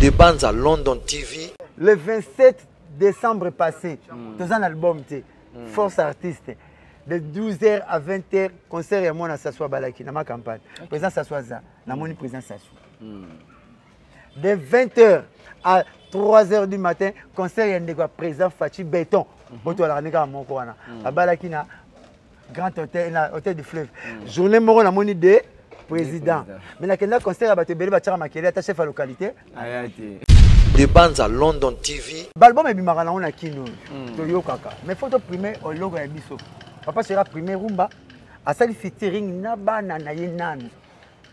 Des bandes à London TV. Le 27 décembre passé, dans un album, Force Artiste, de 12h à 20h, concert et moi na Sassou Balaki, dans ma campagne. Président Sassou Aza, na moni président Sassou. De 20h à 3h du matin, concert et ndeko président Fachi Béton. Boto la neka moko wana. Balaki na Grand Hôtel, na Hôtel du Fleuve. Journée moko na moni de président. Mais na kenda concert à bato belé batira makele ata chef à localité. Des bandes à London TV. L'album est bimaka na on a kino. Toyo kaka. Mais photo primaire au logo ya biso. Papa sera primaire rumba. Asali featuring na bana na yenan.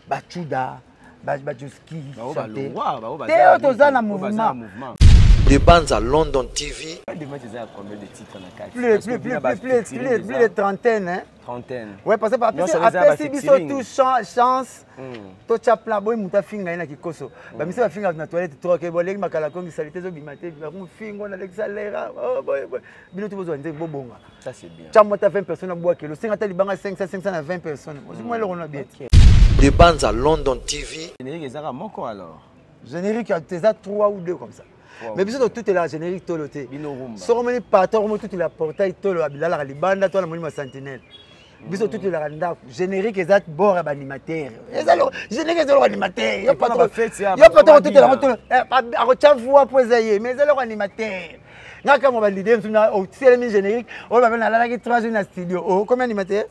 Bachuda, Bajuski, chanter. Théo toza na mouvement. Des bandes à London TV. Plus de trentaine, hein? Trentaine. Ouais, parce que après si biso tout chance, to chapla boy muta finga ina kikoso. Ba misi ba finga na toilette to ke boleng makala kongi salité zo bimate ba mu fingo na l'exalera. Oh boy boy. Bino to besoin de bobonga. Ça c'est bien. Chamo ta 20 personnes bois kilo. 50 libanga 500 na 20 personnes. Aussi moi le on a bien. Des bandes à London TV. Générique ezaka moko alors. Générique à tes 3 ou 2 comme ça. Mais biso tout est la générique toloté. Sur mon patron mo tout la portail tolo abilala la libanda to la monima sentinelle. Biso tout est la randa générique exact bord animateur. Ezalo générique ezalo animateur. Yo pas trop tout est la moto. A recha voix poser mais ezalo animateur. Ngaka mo ba leader na au télé générique, on va na la qui 3 jours na studio. Oh comme animateur?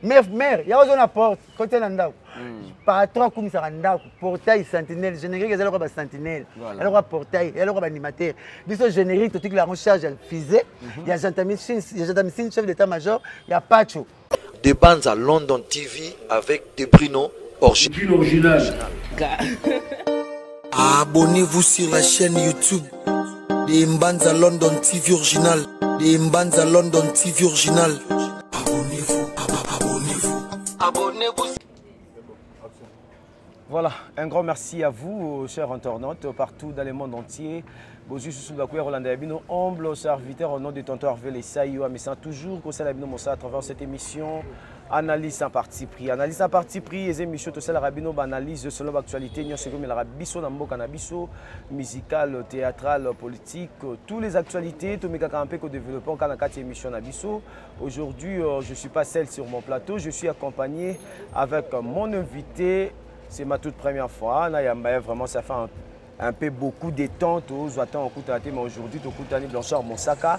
Mère, il y a besoin de porte côté landa. Patron comme ça randa portail sentinelle générique ezalo ba sentinelle. Alors ba portail, alors ba animateur. Biso générique tout la recharge fusée. Il y a Jantamissine chef d'état-major, il y a Pacho. Des bandes à London TV avec des Bruno original. Abonnez-vous sur la chaîne YouTube des Mbanza London TV original. Des Mbanza London TV original. Abonnez-vous. Voilà, un grand merci à vous, chers internautes, partout dans le monde entier. Bonjour, je suis humble serviteur au nom de tonton Hervé Lessaïo, mais sans toujours que ça à travers cette émission. Analyse en parti pris. Analyse en parti pris, les émissions, tout ça, la rabino, analyse selon l'actualité, nous sommes la rabisso, dans cannabis, musical, théâtral, politique, toutes les actualités, tout mes campés que développons quand on a émission Nabisso. Aujourd'hui, je ne suis pas seul sur mon plateau, je suis accompagné avec mon invité. C'est ma toute première fois. Vraiment, ça fait un peu beaucoup de temps. Mais aujourd'hui, tu as Blanchard Moussaka.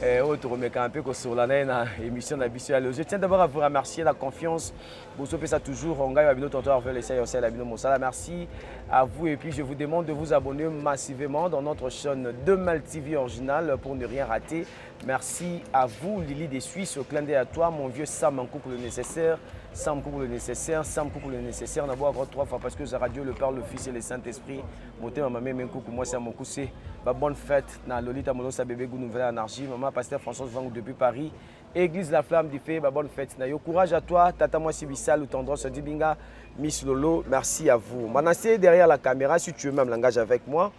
Je remets un peu sur la émission d'Abisso. Je tiens d'abord à vous remercier la confiance. Vous savez ça toujours. On gagne merci à vous. Et puis, je vous demande de vous abonner massivement dans notre chaîne Demal TV original pour ne rien rater. Merci à vous, Lily des Suisses, au clin d'œil à toi, mon vieux Sam, un couple nécessaire. Sam couple nécessaire, Sam couple nécessaire. On a beau 3 fois parce que la radio, le Père, le Fils et le Saint-Esprit. Monté ma maman, moi c'est mon cousin. Bonne fête, na Lolita Molosa bébé Gou Nouvelle Énergie. Maman Pasteur François Vangou depuis Paris. Église La Flamme du Fait, bonne fête. Na yo courage à toi, Tata moi Sibissal ou tendresse Dibinga, Miss Lolo, merci à vous. Manassé derrière la caméra, si tu veux même langage avec moi.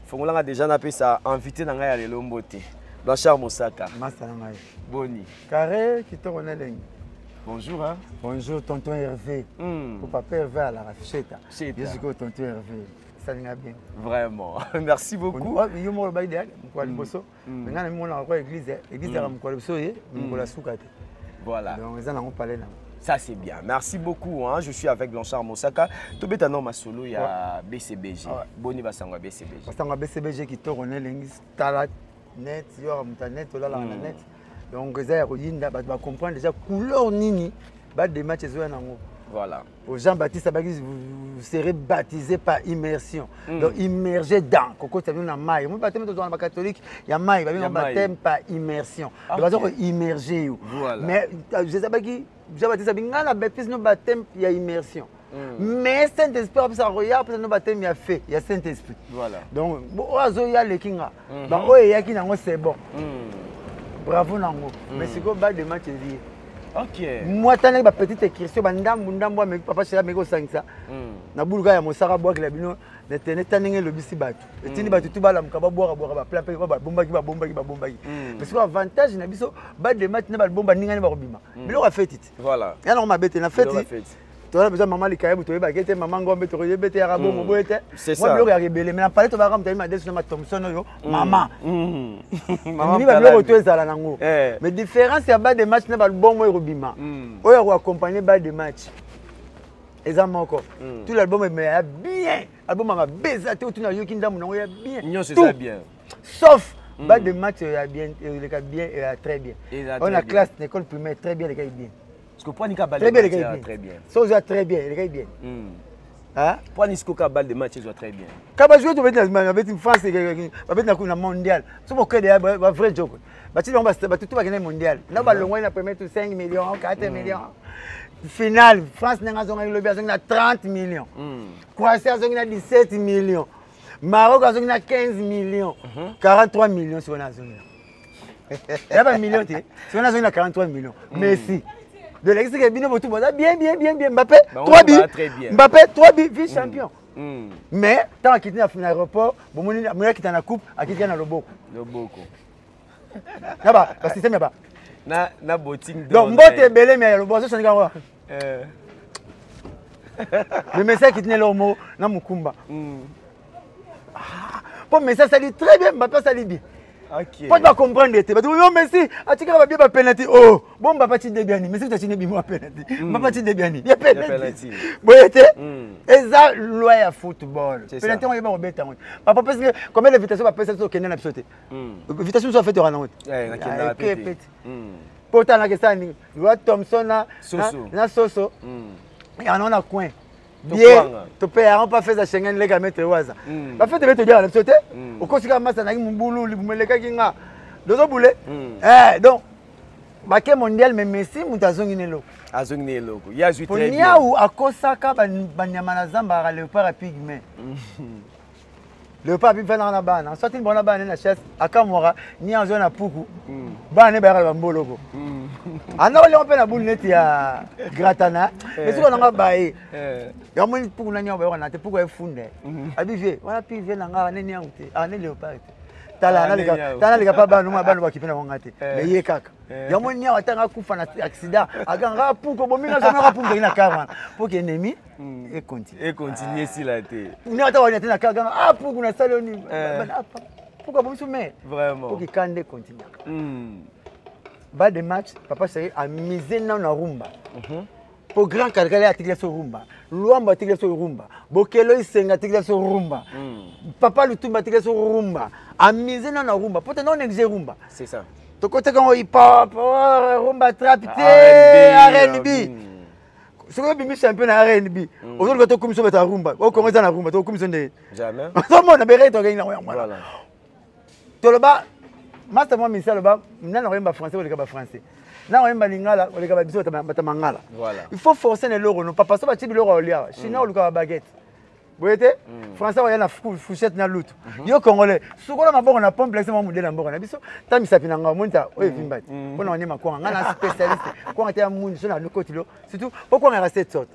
Faut a déjà appelé ça invité dans la Lomboté. Blanchard Moussaka. Boni. Carré qui te connaît. Bonjour. Hein? Bonjour, tonton Hervé. Pour papa Hervé à la raffichette. Je suis tonton Hervé. Ça va bien. Vraiment. Merci beaucoup. Je voilà. Ça c'est bien. Merci beaucoup. Hein? Je suis avec Blanchard Moussaka. Tu as un nom solo, il y a BCBG. Boni Basangwa BCBG. Basangwa BCBG qui tourne net, net, net. Donc, vous allez comprendre déjà couleur nini, des matchs. Voilà. Aux Jean-Baptiste, vous serez baptisé par immersion. Donc, immergé dans. Coco, ça vient dans maille. Moi, baptême dans le catholique, il y a maille. Il y a baptême par immersion. Donc, immergé. Mais, je sais pas qui, Jean-Baptiste, il y a baptême, il y a immersion. Mais Saint-Esprit, ça regarde, parce que nous baptême, il y a fait, il y a Saint-Esprit. Voilà. Donc, il y a les kinga. C'est bon. Bravo Nango. Mais c'est quoi bas de match vie. OK. Moi tant que petite écriture bandambo mais papa chéra meko sangisa. Na buluka ya mosaka bois que la bino na tene tanenge le bisi batu. Et tini batu tout bala mukaba boire ba plein pe ba bombaki. Mais c'est quoi avantage na biso bas de match na ba bomba ninga ni ba robima. Bilo ka fait it. Voilà. Ya non ma bête na fait. Tu as besoin de maman, les cahiers, tu as maman, gombe, tu as bêté, arabo, mon boy. C'est ça. Moi, je suis rebelle. Mais en parlant, tu vas ramener ma destination, ma Thompson, maman. Maman, tu vas retourner à la langue. Mais différence, c'est bas des matchs, n'est pas le bon mot, Rubima. On va accompagner bas des matchs. Et ça, encore. Tout l'album est bien. L'album m'a baisé, tu as dit bien. C'est ça bien. Sauf, bas des matchs, il est bien, très bien. On a classe, l'école primaire, très bien, les gars, bien. Parce que pour Nika très bien, les gars, très bien. Ça, très bien, les gars, bien. Hein? Pour Niska balle de match, ils sont très bien. Quand je joue avec une France, avec une mondiale, c'est mon cœur de vrai joke. Tu vas tout le mondial. Nous allons le premier 5 millions, 4 millions. Finale, France a 30 millions. Croatie a 17 millions. Maroc a 15 millions. 43 millions sur la zone. Il y a pas de millions, si on a 43 millions. Merci. De l'extérieur, bien. Mbappé, 3 buts. Mbappé, 3 buts, vice-champion. Mais, tant qu'il est à l'aéroport, il y a qui est dans la coupe, il y a le Boko. Le Boko. Parce que c'est pas. Na botting. Donc, Mbote est belé, mais le Boko, c'est un le message qui tenait le mot, na Mukumba. Pour le message, ça dit très bien, Mbappé, ça dit bien. Okay. Pas de comprendre les thèmes. Oh merci, tu vas bien penalty. Oh, bon papa tu bien mais si tu as bien penalty. Papa tu bien. Il y a penalty. Boyete. Et ça loyer football. Penalty on y va au bêta. Papa parce que combien d'invitations va passer au Kenya na sauter. Invitation soit faite au Rwanda. Na Kenya répété. Pourtant la question ni Loi Thompson na Soso. Il y en a coin. Bien, tu peux pas faire ça Schengen les gars mettre waza. Pas faire te dire la sauter. Au consika massa na mbulu libumeleka kinga. Dozo boule. Donc baké mondial mais Messi mutazongi nelo. Azongi nelo. Ya ju très bien. Ponia ou akosaka banyama na zamba léopard pygmée. Léopard bi fana na bana. Sorti bona bana na chasse akamora ni en zone puku. Bana ba ba mboloko. Ana ole on pe na boule net ya gratana. Mais souvent nga baé. Ya moni puku na nyamba na te puku e funde. Abi vie, wana pi vie na nga neni yangu te. Ah ne léopard. Tala na pas bana ma bana ba kipena wanga te. Mais ye kaka. Ya moni ya watanga kufa na accident. Aganga puku bominga so na puku na kava. Pour que ennemi et continue. Et continuer si la té. Ni ata wana tena kaka ah puku na saloni. Pourquoi bon soumet? Vraiment. Pour que Kandé continue. Bas de match, papa c'est à miser na rumba. Pour grand calcul article sur rumba. Luamba article sur rumba. Bokelo isenga article sur rumba. Papa Lutumba article sur rumba. À miser na rumba. Peut-être non exé rumba. C'est ça. To côté quand hip hop, rumba trap, R&B. Ce que bimi champion na R&B. Aujourd'hui quand comme ça ta rumba. Au comment ça na rumba, to comme ça ne. Jamais. Tout le monde a béré to gagner voilà. To le bas master moi misal le bas, n'a rien pas français ou les gars français. N'a rien pas lingala ou les gars biso ta mangala. Voilà. Il faut forcer les loro, non pas parce que ba tibi loro olia. Chinois ou le gars baguette. Vous voyez français wa na fourchette na lutu. Yo congolais. Sokola maboko na pompe lexe mo modèle maboko na biso. Ta misapi na nga monta o evimbati. Pona on yema kwa ngana spécialiste. Kwa ngata mundu so na lokotilo. Surtout pourquoi on a cette sorte.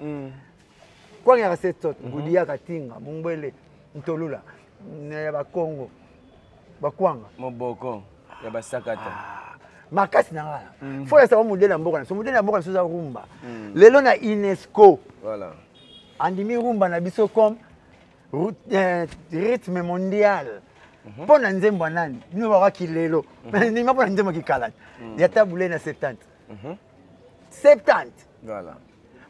Kwa on a cette sorte. Budia katinga, mumbele, ntolula. Ne ba Congo. Bakwanga moboko ya basakata makasi na ngala faut esa modèle ya mboka so modèle ya mboka so za rumba lelo na UNESCO voilà andimi rumba na biso comme rythme mondial pona nzembo nani bino ba kilelo ni ma pona nzembo kikala ya tabule na 70 voilà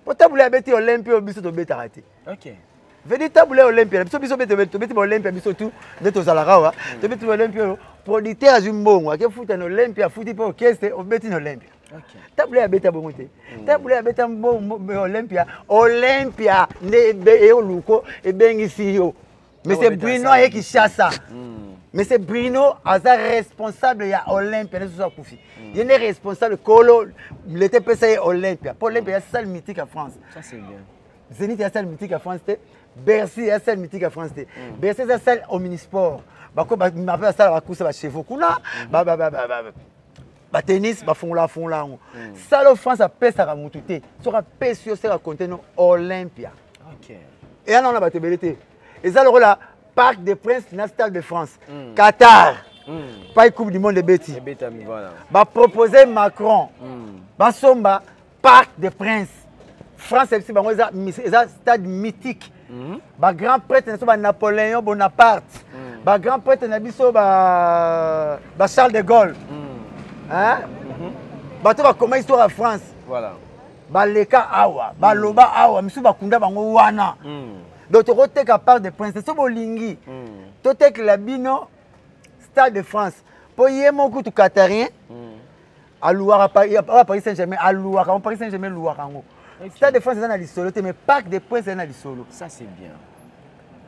po tabule ya beti Olympia biso to beta raté. OK. Vedi tabule Olympia biso beti Olympia biso tout de to zalarawa to beti Olympia producteur azumbongo ake futa na Olympia futi po orchestre obeti na Olympia. OK. Tabule ya beta bongote. Tabule ya beta Olympia ne be oluko e bengisi yo. Mais c'est Bruno et qui chasse ça. Mais c'est Bruno asa responsable ya Olympia ne so kufi. Il est responsable Kolo il était passé Olympia. Pour Olympia c'est salle mythique à France. Ça c'est bien. Zénith est salle mythique à France. Bercy est salle mythique à France. Bercy est salle au Omnisport. Bako ba m'appelle salle à course ba chevaux kuna. Ba tennis ba font la. Salle France a pèse à mututé. Sera pèse sur ce raconter no Olympia. OK. Et là on a ba tebelité. Et ça le là Parc des Princes National de France. Qatar. Pas Coupe du monde de Betty. Voilà. Ba proposer Macron. Ba somba Parc des Princes. France FC bango eza stade mythique. Ba grand prêtre na so ba Napoléon Bonaparte. Ba grand prêtre na biso ba Charles de Gaulle. Hein? Bato ba comment histoire à France. Voilà. Ba leka awa, ba loba awa, misu ba kunda bango wana. Donc tu reteka part des princes so bolingi. To tek la bino stade de France. Po yemo ku tu qatarien. À Louara Paris Saint-Germain, à Louara, Paris Saint-Germain Louara. Stade de France c'est dans l'isolo, mais Parc des Princes c'est dans l'isolo. Ça c'est bien.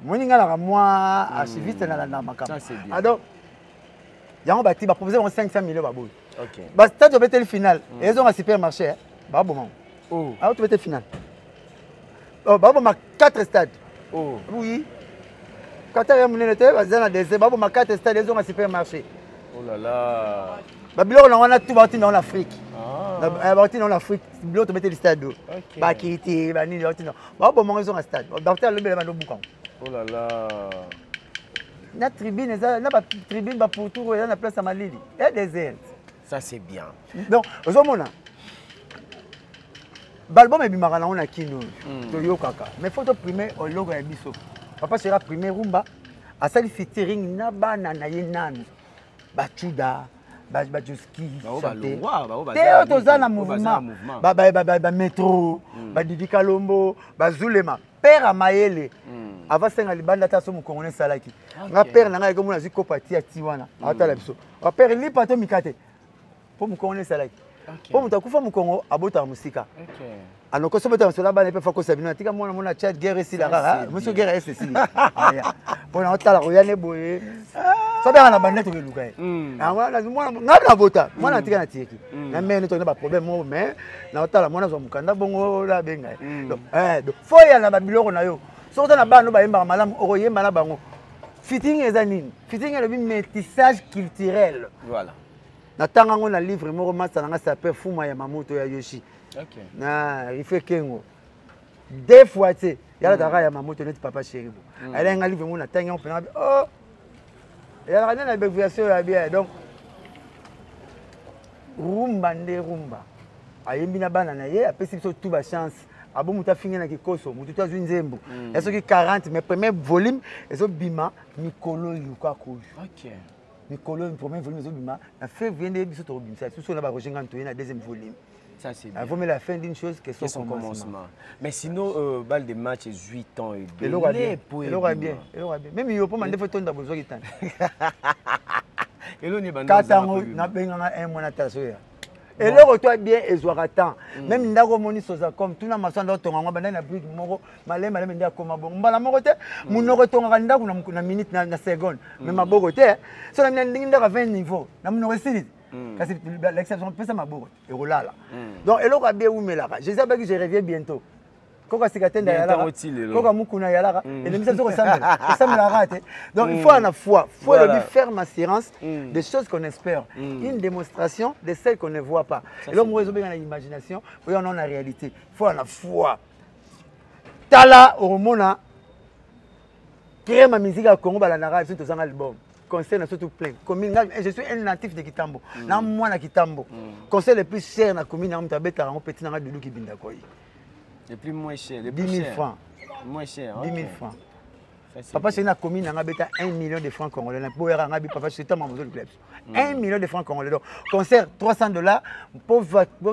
Moi archiviste dans la makam. Ça c'est bien. Alors yango bati ba proposer 500 millions ba boy. OK. Ba stade de le final, et ils ont un supermarché, ba bon. Oh. Alors tu le final. Oh ba bon 4 stades. Oh. Oui. Quatrième minute ba zana des ba bon 4 stades, ils ont un supermarché. Oh là là. Babylone on a tout bâti dans l'Afrique. Ah. Bâti dans l'Afrique, Babylone tu mettais le stade. OK. Ba Kiti, ba ni bâti non. Ba bon ils ont un stade. Bâti le bel no boukan. Oh là là. Na tribune ça, na ba tribune ba pour tout na place à Malili. Et désert. Ça c'est bien. Donc, ozomona. Balbum et bimara na on a kino. To yo kaka. Mais faut to primer au logo ya biso. Papa sera primer rumba. A sali featuring na bana na yenanu. Bachuda. Bajuski, Théo Tozana mouvement, métro, Didi Kalombo, Zulema, père à Maëlle, avant ça, il y a mon congolais Salaki. Ma père n'a pas eu copati à Tiwana, à Talabso. Ma père, il n'y a pas de mikate pour mon congolais Salaki. Pour mon takufa mon Congo, à Bota Musika. Alors, quand on est sur la banne, il peut faire que ça vienne. Tu sais, moi, on a chat guerre ici, là, monsieur guerre ici. Pour l'entendre, il y a des boyés. Ça va la bandette de Lougaï. Moi, je bota. Moi, je suis tiré. Je n'ai pas de problème, mais je suis là, moi, je suis là, bon, là, ben. Donc, faut y aller à la Babylone, on a eu. Surtout la bande, on a eu madame Oroye, madame Bango. Fitting est anine. Fitting est le métissage culturel. Voilà. Natanga on a livre mo roman ça s'appelle Fuma Yamamoto ya Yoshi. OK. Na il fait kengo. Deux fois tu yala dara Yamamoto net papa chéri. Elle a un livre mo natanga on peut oh. Et elle a une abréviation là bien donc rumba nde rumba. Ayembi na bana na ye apesi biso tout ba chance. Abo muta finga na kikoso mutu ta zunzembo. Est-ce que 40 mais premier volume ezo bima mikolo yuka ko. OK. Nicolas, le premier volume, la fin vient de biso to bimisa. Tout ça on a rejoint Antoine la deuxième volume. Ça c'est bien. Avant mais la fin d'une chose que son commencement. Mais sinon balle de match est 8 ans et bien. Il aura bien. Il aura bien. Même il pas mandé photo dans besoin gitan. Et là ni bande. 4 ans na benga un mois na taso ya. Et là toi bien ezwaka même ndako moni soza comme tout na masanda tonga banda na brique moko malema ndia koma bon mbala moko te munoko tonga ndako na minute na seconde mais maboko te so na ndinga 20 niveau na munoko sili kasi l'exception pesa maboko et rolala donc eloko abie umelaka je sais pas que je reviens bientôt Koka sikatenda yala. Koka mukuna yala. Et les mises sont ça me la rate. Donc il faut en foi, faut le ferme assurance des choses qu'on espère, une démonstration de celles qu'on ne voit pas. Et là moi je bien dans l'imagination, faut en la réalité. Il faut en foi. Tala hormona créer ma musique à Congo balanara sur tous un album. Concert surtout plein. Je suis un natif de Kitambo. Na moi na Kitambo. Concert le plus cher na commune na Mtabeta en petit na Doudou Kibinda koyi. Le plus moins cher, le 10 000 francs. Moins cher. 10 000 francs. Papa, c'est une commune, on a 1 million de francs congolais. Papa, c'est un membre du club. 1 million de francs congolais. Donc, concert, $300. Pour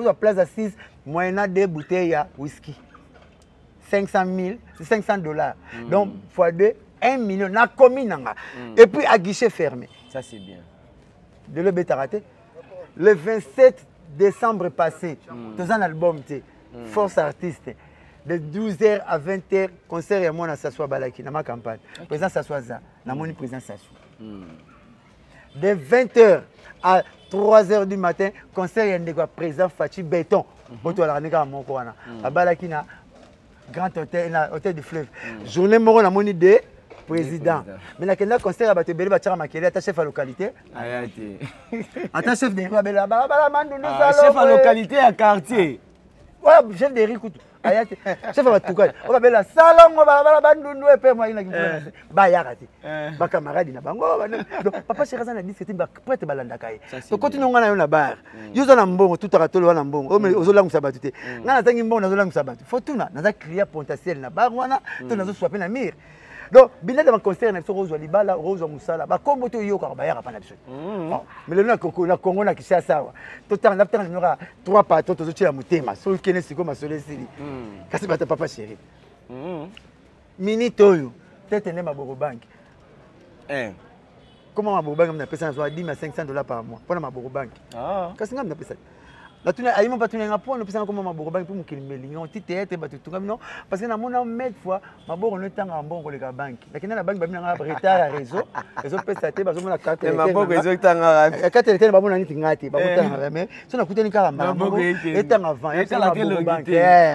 la place assise, moyennant 2 bouteilles de whisky. 500 000, c'est $500. Donc, fois 2, 1 million. La commune, et puis à guichet fermé. Ça, c'est bien. De le bêta raté. Le 27 décembre passé, dans un album, Force Artiste. De 12h à 20h, concert et moi, ça soit Balaki, dans ma campagne. Président Sassou ça, dans mon président Sassou. De 20h à 3h du matin, concert et président Fachi Béton. Pour la Nega Mokoana. À Balaki, grand hôtel du fleuve. Journée moro, la monnaie de président. Mais là, quand concert à Belé Bachara Makele, attaché chef à localité. Attaché chef de chef à localité à quartier. Ouais, chef de riz, ayate chef va tuka on va bela salongo ba bandundu epe moi na ki ba yakati ba camarade na bango donc papa chéri ça na dit c'était ba prête balanda kai to continue ngana yo na bar yo za na mbongo tout akatolo wana mbongo o ozolangu sabatu te ngana tangi mbongo nazolangu sabatu fortuna naza client potentiel na bar wana to nazo swapper na mir donc bina de concert na rose libala rose musala ba kombo to yo ka ba yaka pana biso mais le na Congo na Kinshasa wa to tanga na n'aura 3 patos to zotia mutema so kene siko masole sili kasi bata papa chéri minute oyo tete ne maboro bank comment maboro bank na pesa na 10 à $500 par mois pour maboro bank kasi ngam na pesa la tuna ayima pas tuna ngapo no pesa comme maboro bank pour mukili melingo tite batu tunga non parce que na mona met fois maboro no tanga mbongo le ka bank lakini na bank ba mina ngaba retard réseau pesa te bazo mona carte maboko ezo tanga carte tete ba mona niti ngati ba mona mais so na kuteni kala maboko etanga 20 etanga maboro bank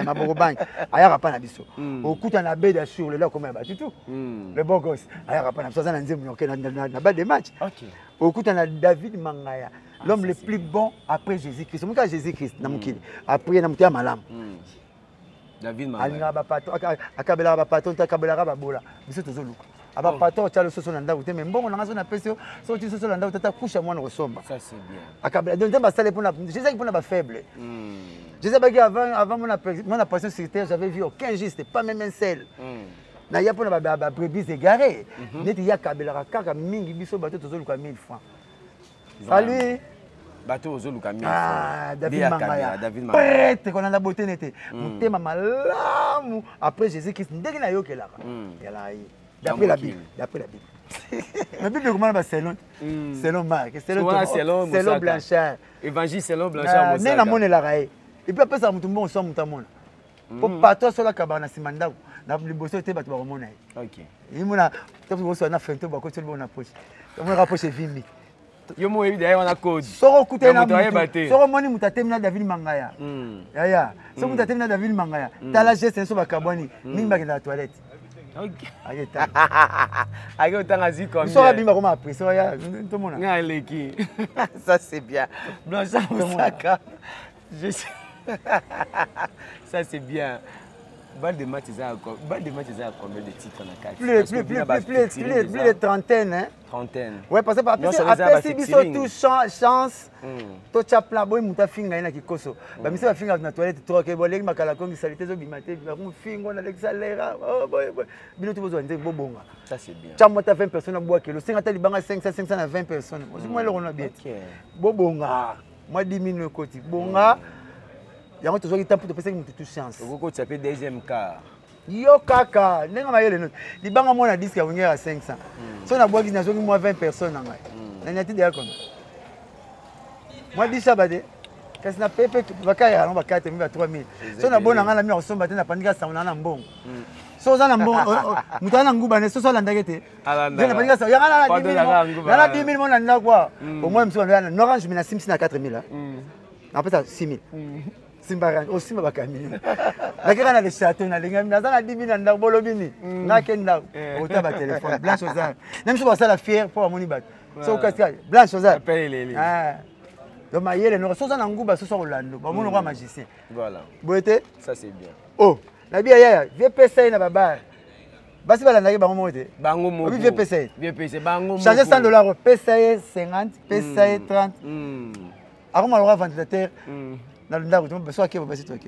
maboro bank ayaka pa na biso okuta na beda sur le là comme ba tout le beau gosse ayaka pa na biso na nzembo nyoke na bas de match okuta na David Mangaya l'homme le plus bon après Jésus-Christ. Moi, Jésus-Christ, après, il y a malam. David Mangaya. Il y a un paton, il y a un paton, il y a un paton, il y a un paton, il y a un paton, mais bon, on a un paton, il y a un paton, couche à moi, on ressemble. Ça, c'est bien. Donc, Jésus est pour faible. Jésus est avant mon passion sur terre, j'avais vu aucun geste, pas même un seul. Il y a pour la brebis égarée. Il y a un kaka mingi biso bateau to zoluka 1000 francs. Salut. Bateau zoluka 1000 francs. David Mangaya. Prête qu'on a la beauté n'était. Mutema malamu après Jésus-Christ ndenge na yokela. Yala yi. D'après la Bible. La Bible comment va selon Marc, selon Blanchard. Évangile selon Blanchard. Ne na mone la rae. Et puis après ça mutumbo on sort mutamona. Pour pato sur la cabane simanda. Na liboso te bato ba komona. OK. Imuna to boso na fento ba ko tso bona poche. On rapproche vimi. Yo mo ebi d'ailleurs on a code. Soro kuté na mutu. Soro moni mutatemina David Mangaya. Ya. So mutatemina David Mangaya. Tala geste so ba kaboni. Nimba ke na toilette. OK. Ayeta. Ayo tanga zi comme. Soro bimba koma après. So ya to mona. Ngaleki. Ça c'est bien. Blanchard Moussaka. Ça c'est bien. Bal de match à combien de titres on a? Plus de trentaine, hein? Trentaine. Ouais, parce que après si biso tout chance, to chapla boy muta finga ina kikoso. Ba misi ba finga na toilette to ke boleng makala kongi salite zo bimate ba mu fingo na l'exalera. Oh boy. Bino to bozo nze bobonga. Ça c'est bien. Chamo ta 20 personnes bois kilo, 50 libanga 500 na 20 personnes. Moi le on a bien. Bobonga. Moi 10 000 koti. Bonga. Yango to zoki tampu to pesa mutu tout chance. Oko tu appelles deuxième quart. Yo kaka, nenga mayele no. Libanga mona disque ya ngera 500. So na bois na zoki moi 20 personnes ngai. Na nyati de comme. Moi dis ça bade. Kasi na pepe bakaya no bakate mi ba 3000. So na bona ngala mi osomba te na pandika sa na mbongo. So za na mbongo mutana nguba ne so so landa kete. Alanda. Na pandika sa ya ngala na 10 000 mona nda kwa. Au moins mso na orange mi na simsi na 4000 hein. Après ça 6000. Simbaran aussi ma kamini la kera na le château na lenga na za na 10 000 na bolobini na kenda ota ba téléphone blanche aux arts même si ça la fière pour amoni bat so kasi blanche aux arts donc mayele no so za na nguba so so rolando ba mono kwa magicien voilà boete ça c'est bien oh na bia ya VPC na baba basi bala ndaki bango mote bango mo VPC bango mo changer $100 PCA 50 PCA 30 aroma le ventilateur na ndako tu besoin que basi toi que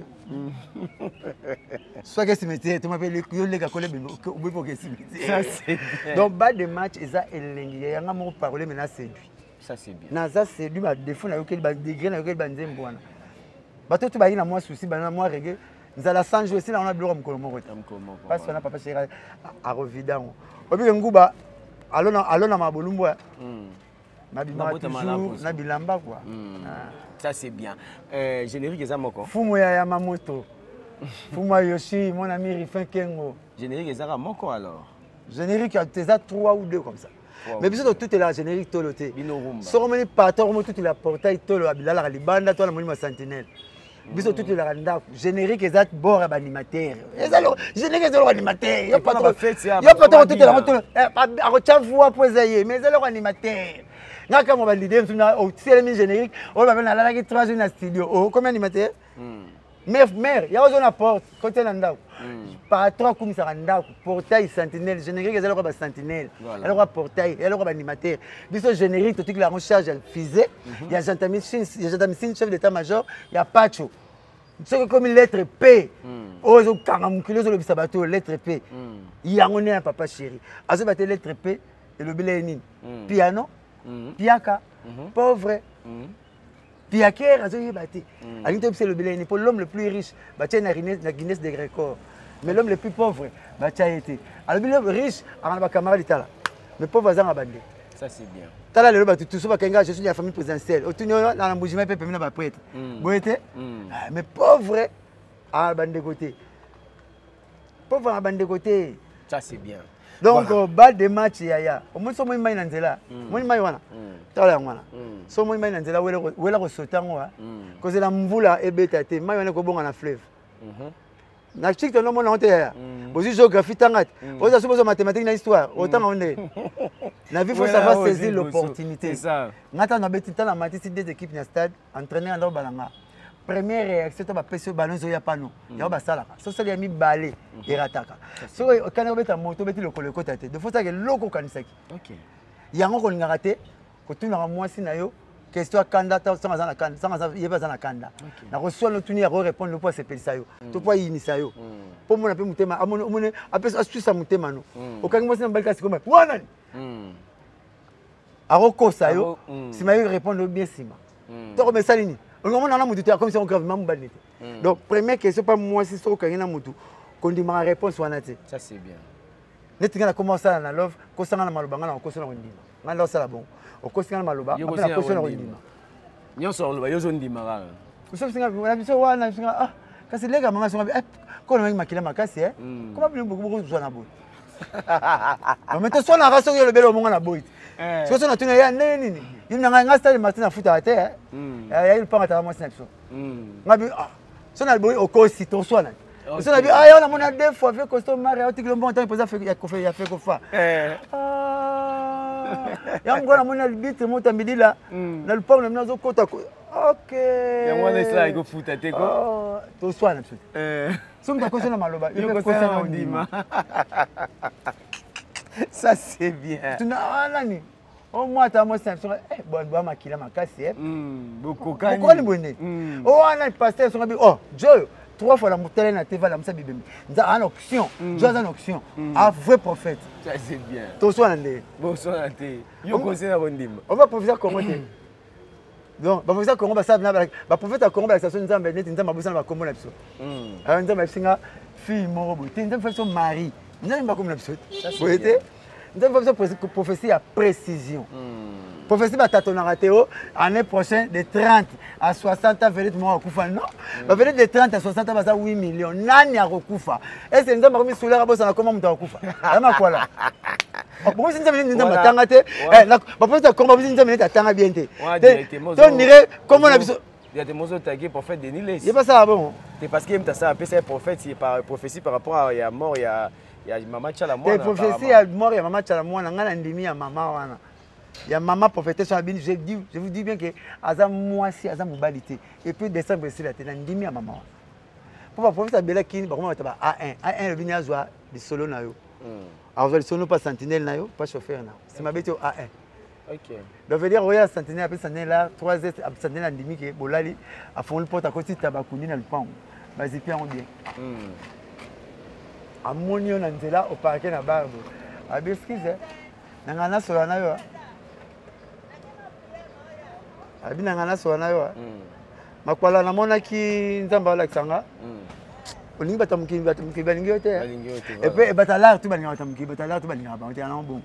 soit que cimetière tu m'appelles yo les gars collègues obi pour que cimetière ça c'est bien donc bas de match eza elengi ya nga mo parler maintenant séduit ça c'est bien na ça séduit ba défaut na yo que ba degré na yo que ba nzembo wana bato tu ba ina moi souci ba na moi reggae nzala sans jouer si na on a bureau mkolo moko parce qu'on a papa chéri à revidan obi nguba alona mabolumbo na bilamba quoi. Ça c'est bien. Générique eza moko. Fumo ya Yamamoto. Fumo Yoshi, mon ami Rifin Kengo. Générique eza moko alors. Générique tu as 3 ou 2 comme ça. Mais biso tout est là générique toloté. Binorumba. Soromoni pator mo tout la portail tolo abilala libanda to la monima sentinelle. Biso tout est là ndako. Générique eza bord animateur. Ezalo générique eza animateur. Yo pas trop tout est là tout. A recha voix poser mais ezalo animateur. Ngaka mo ba leader na au ciel générique, on va venir là qui 3 jours na studio. Oh combien animateur? mère, il y a besoin de porte, côté Nandao. Patron comme ça, portail sentinelle, générique, il y a le sentinelle, il y a le portail, il y a le animateur. Biso générique, tout la recharge, elle fusée, il y a gentamicine, chef d'état-major, il y a Pacho. C'est comme une lettre P. Oh, ils ont 40 kilos de sabato, lettre P. Il y a un papa chéri. À ce battre lettre P, et le bilénine. Piano, piaka, pauvre. Piaker, à ce qui est battu. À l'intérieur, c'est le bilénine. Pour l'homme le plus riche, battu na Guinness des Grécors. Mais l'homme le plus pauvre, battu a été. Alors, l'homme riche, à la camarade d'Itala. Mais pauvre, à bandé. Ça, c'est bien. Tala le batu tout ça je suis de la famille présidentielle. Otunyo dans la bougima peut permettre ba prêtre. Boyete. Mais pauvre à bande de côté. Pauvre à bande de côté. Ça c'est bien. Donc bas de match yaya. Au moins so moi mai nanzela. Moi mai wana. Tala wana. So moi mai nanzela wela ko sotango wa. Ko la mvula ebeta te. Mai wana ko bonga na fleuve. Na chic to no mona honte ya. Bozi géographie tangate. Oza so bozo mathématique na histoire. Autant on est. La vie, il faut savoir saisir l'opportunité. C'est ça. Nathan a bêté dans la matinée des équipes dans le stade, entraîné en balanga. Première réaction, tu vas passer au ballon, il n'y a pas nous. Il y a pas ça. Ça, il y a mis balai et rataka. So, quand on met un moto, on met le côté. De fois, ça que loco kanisaki. OK. Il y a un qu'on a raté, quand tu n'as moi si nayo, question kanda, sans azana kanda, sans azana, il y a pas azana kanda. Na reçoit le tournier à répondre le poids c'est pelisayo. Tu peux y initier yo. Pour moi, on appelle mutema, on appelle astuce à mutema nous. Au cas où moi c'est un bel cas c'est comme moi. Aroko sayo, si ma répondre bien sima. Donc mais ça lini. On a un moutou comme si on gravement moubanité. Donc première question pas moi si so kangina moutou. Qu'on dit ma réponse wana te. Ça c'est bien. Netinga na commencer na love, ko sanga na malobanga na ko sanga ndima. Ngalo sala bon. O ko sanga na maloba, après na ko sanga ndima. Nyonso loba yo zo ndima kala. Ko sanga na biso wana singa ah kasi lega mama singa ko na makila makasi Comment bien beaucoup zo na bo. Mais to so na raso yo le belo monga na boy. So so na tuna ya nini il na nga stade Martin futa ate ya il panga ta moi snapso ngabi ah so na boy o ko si to so na so na bi ah ya na mona deux fois fait costume mari au tiglo bon temps posa fait ya ko fa ya ngona mona bitre mota midila na le pont na zo kota OK ya mwana isa ko futa te ko to so na tu so mta ko so na maloba il ko so na ndima. Ça c'est bien. Tu n'as rien. Au moins, tu as mon sens. Bon, bon, ma kila ma casse. Beaucoup quand. Pourquoi le bonnet? Oh, on a pasteur sur la oh, Dieu. 3 fois la montée na TV la msa bibemi. Nza en option. Dieu en option. Un vrai prophète. Ça c'est bien. To so na ndé. Bo so na té. Yo conseil na bondima. On va professeur comment té. Donc, professeur comment ça na ba prophète comment la station nzambe net nzambe bosa na ba kombo na biso. Ah nzambe singa fille moro boté nzambe fa son mari. Nous n'avons pas comme l'absurde. Vous voyez? Nous avons besoin de prophétie à précision. Prophétie à Tatonaratéo, l'année prochaine, de 30 à 60 ans, venez de moi à Koufa. Non, venez de 30 à 60 ans, 8 millions. Nani à Koufa. Et c'est nous avons mis sous l'air à comment on a Koufa. Quoi là? Pourquoi si nous avons mis à Tangaté? Pourquoi nous avons mis à Tangabienté? Donc, comment on a besoin? Il y a des mots tagués pour faire des niles. Il n'y a pas ça bon. C'est parce qu'il y a ça, c'est prophète, c'est par prophétie par rapport à la mort, il y a maman Tchalamouana. C'est prophétie à mort, il y a maman Tchalamouana, il y a un maman wana. Il y a maman prophétesse sur la Bible, je vous dis bien que Azam moisi, Azam mobilité. Et puis décembre c'est la tête, il y a maman. Pour la prophétie à Belakin, par contre, A1, A1 le vigna joie du solo na yo. Alors le solo pas sentinelle na yo, pas chauffeur na. C'est ma bête au A1. OK. Donc veut dire royal sentinelle après sentinelle là 3 s sentinelle endémique et bolali a fond le porte à côté tabakouni dans le pont. Vas-y bien on bien. Amonio na nzela au parquet na barbe. Abeskize. Nangana solana yo. Abi nangana solana yo. Makwala na mona ki nzamba la tsanga. Olingi batamki balingi yote. Et puis batala tu balingi batamki batala tu balingi ba on tient bon.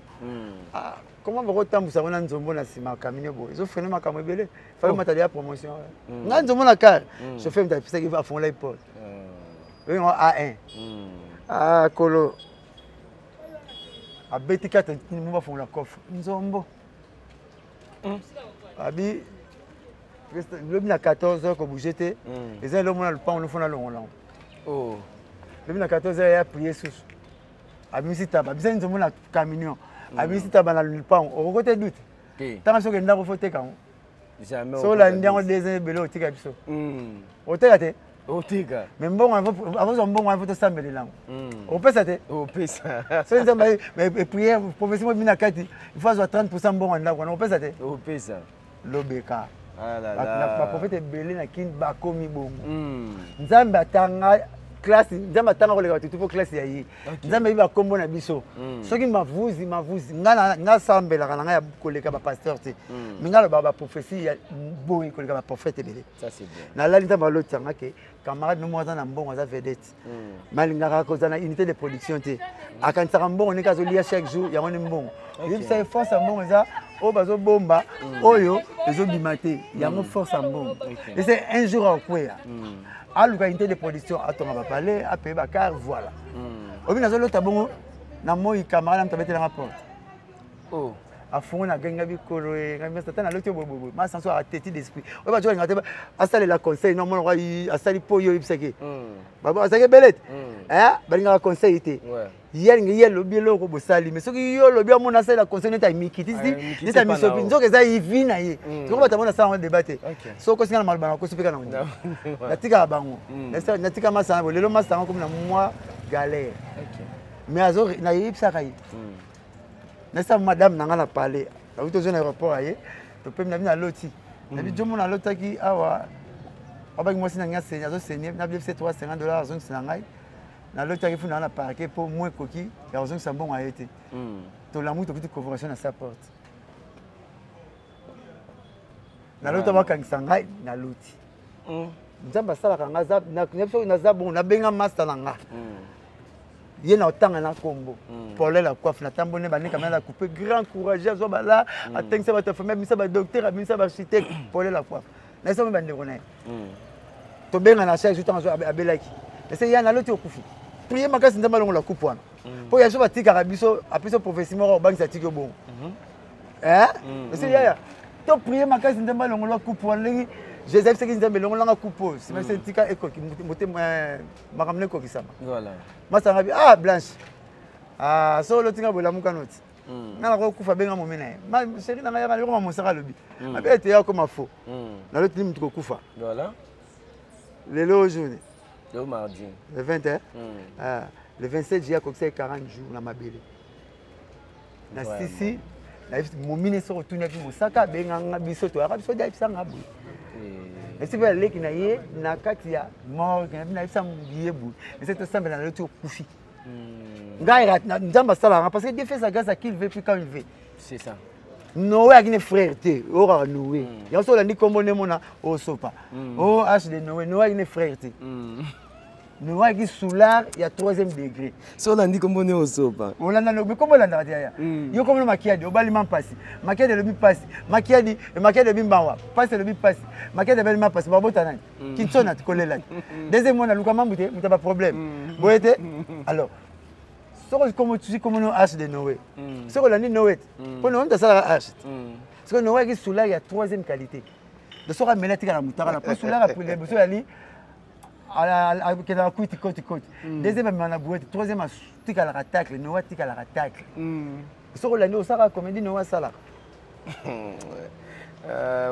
Ah comment vous retambusa wana nzombo na sima kamine bo. Ils ont fait makambo ebele. Fallait matali promotion. Nga nzombo na car. Je fais m'ta pisa qui va fond les portes. Oui on A1. Ah kolo. Abeti kata ni mo ba fond la coffre. Nzombo. Abi le 14h ko bougete. Les uns l'homme na le pan on fond na long. Oh. Le 14h il a prié sous. Abi taba bizani nzombo na camion. Abi taba na le pan. Au côté doute. Tant que ndako faut te kan. Jamais. So la ndiango des belo tika biso. Oteka te. Oteka. Mais bon, avant son bon, il faut te sambler là. On peut ça te. On peut ça. C'est ça, mais prière, professeur Minakati, il faut avoir 30% bon en là. On peut ça te. On peut ça. L'obeka. Ah là là. La prophète est belé na kin bakomi bongo. Nzambe atanga classe, nzambe atanga ko le gatu pour classe ya yi. Nzambe ba kombo na biso. Soki mavuzi nga sambela kana nga ya koleka ba pasteur te. Minga ba prophétie ya boyi koleka ba prophète belé. Ça c'est bien. Na la nzambe lotanga ke camarade no moza na mbongo za vedette. Malinga ko za na unité de production te. Akansaka mbongo ne kazo lia chaque jour ya ngoni mbongo. Il ça force mbongo za o bazo bomba oyo ezo bimate yango force mbongo. Et c'est un jour à kwea. À l'unité de production à ton parler à payer car voilà. Au bien nazo tabongo na moi camarade m'tabete na porte. Oh. A fond na ganga bi kolo e ngami satan na loto bobo ma sans soit tête d'esprit o ba jo ngate a sali la conseil non mon roi a sali po yo ibseke baba asake belete ba nga conseil ite hier ngi yelo bi loko bo sali mais soki yo lo bi mo na sali la conseil neta mikiti ti ta miso bi nzoke za yivi na ye ko ba ta mona sa on débattre so ko singa malba ko supeka na ngo na tika bango na tika masana bo lelo masana ko na moi galère mais azo na yipsa kai nessa madame nanga parlé la route zone aéroport aye to pe na loti na bi jomo na lotaki awa abaki mo sina nga senya zo senye na bi $350 zo sina ngai na lotaki funa na parquet pour moi koki ya zo sambon a été to la muto petite convocation à sa porte na lota bakangisa ngai na loti nzamba sala kanga za na zabon na benga master nanga il y a autant en combo pour la coiffe na tambone ba nika la couper grand courage zo ba là attends ça va te faire même ça va docteur même ça va architecte pour la coiffe na ça me bande connaît to benga na chaque jour abelaki et c'est ya na loti okufi prier makasi ndamba longo la coupe wana po ya so ba tika rabiso apiso prophétie moko bank sa tiki bon c'est ya to prier makasi ndamba longo la coupe wana Joseph c'est qu'ils aiment le long coupeau c'est même c'est tika eko moté makamne ko kisama voilà masa ngabi ah blanche ah so lo tinga bola muka noti na ko kufa benga momena ma chérie na ngaya ko mosaka lobi abete ya ko mafo na lo tini mtuko kufa voilà lelo aujourd'hui le mardi le 21 le 27 juillet ko 40 jours na mabele na sisi na momine so retourner bi mosaka benga ngabiso to arabiso dia pisanga bu et si vous allez qui naie na katia mort na bisa mbiyebu et c'est ensemble dans le tout kufi ngai nzamba sala parce que Dieu fait sa grâce à qui il veut puis quand il veut c'est ça Noé a une frèreté ora Noé il y a solo ni kombo ne mona o sopa o h de Noé a une frèreté Noé qui soulard il y a 3e degré so on dit kombo ne o sopa on l'a no kombo la ndatia yo kombo makiadi o balima pasi makiadi le bi pasi makiadi de bimbawa pasi le bi pasi makiadi de balima pasi babota nani kinsona tikolela deuxième mois na luka mambute mutaba problème boyete alors soko comme tu comme no h de Noé soko la ni Noé pour nous ça h parce que Noé qui soulard il y a 3e qualité de soko melatika na mutaka na pour soulard après les besoins ali ala que la côte deuxième mais on a boué troisième tika la attaque Noé tika la attaque soko la no saka comédie Noé sala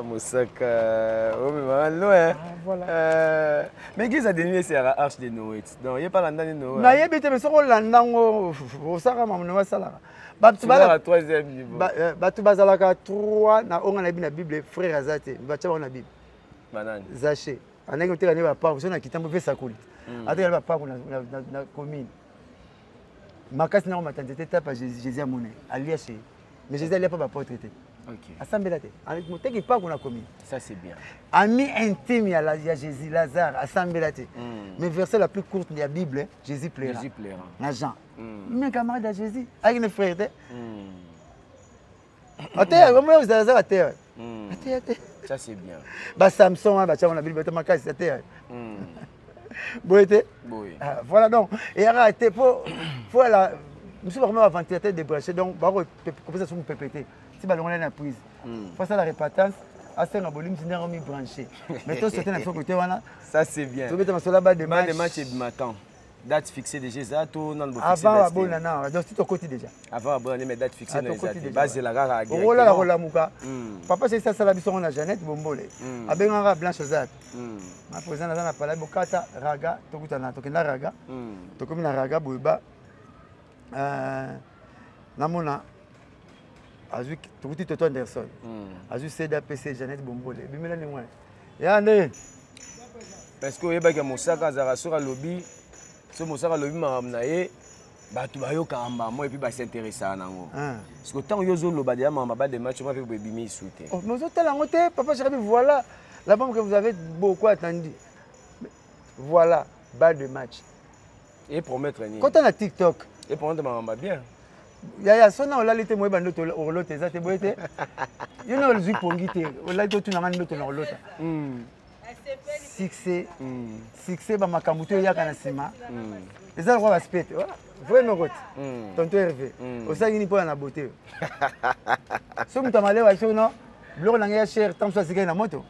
Moussaka oh mais malo hein voilà mais qui ça dernier c'est la arche de Noé donc il y a pas l'andane Noé na yebite mais soko landango osaka mam Noé sala batu bala 3e niveau batu bazalaka 3 na onga na Bible frère azate bacha na Bible banane zaché anenge teka ne ba pa so na kitambo pesa kuli ateka ba pa na commune makasi na matante tete pa Jésus amone aliache mais Jésus ali pas ba porte tete OK assemblée tete avec moteki pa kuna commune ça c'est bien ami intime ya Jésus Lazare assemblée tete mais verset la plus courte de la Bible Jésus plaira na Jean mais camarade de Jésus avec une frère tete ateka comment vous allez ateka ateka ça c'est bien ba Samson ba tchama na Bible ta makasi ateka boyete voilà donc et arrêtez pour la monsieur vraiment avancer tête débrancher donc ba ko commencer sur PPT si ba longola na prise face à la répétance à ce na volume sinero mi branché mais toi c'était na côté wana ça c'est bien tu mets ma sola ba de match et matin Date fixée déjà, ça, tout non avant abona na donc tout côté déjà. Avant abona mais date fixée na ça. Base la gara. Oh là la muka. Papa c'est ça la biso on a Jeannette Bombole. Abenganga Blanche Zat. Ma président na pala bokata raga tokutana tokenda raga. Tokomi na raga boyeba. Namona azui tokuti Toto Anderson. Azui Seda PC Jeannette Bombole. Bimela ni moi. Yane. Parce que oyeba ke mosaka zara sura lobby. Ce mosaka lobby mamnaye bato bayoka amba moi et puis ba s'intéresser nango. Parce que tant yozo loba dia mama ba de match moi pe bimi souté. Oh mais autant la montée papa chéri voilà la bombe que vous avez beaucoup attendu. Voilà bas de match. Et promettre ni. Quand on a TikTok et promettre mama bien. Ya sona on l'a lité moi bando to orlote za te boete. You know le zipongite on l'a to na ngando to na orlota. Succès ba makamuto yaka na sima. Eza kwa baspete. Vraiment rote. Tonto Hervé. Osangi ni po na beauté. So mutamale wa shono. Bloko na ngia cher tant soit sika na moto.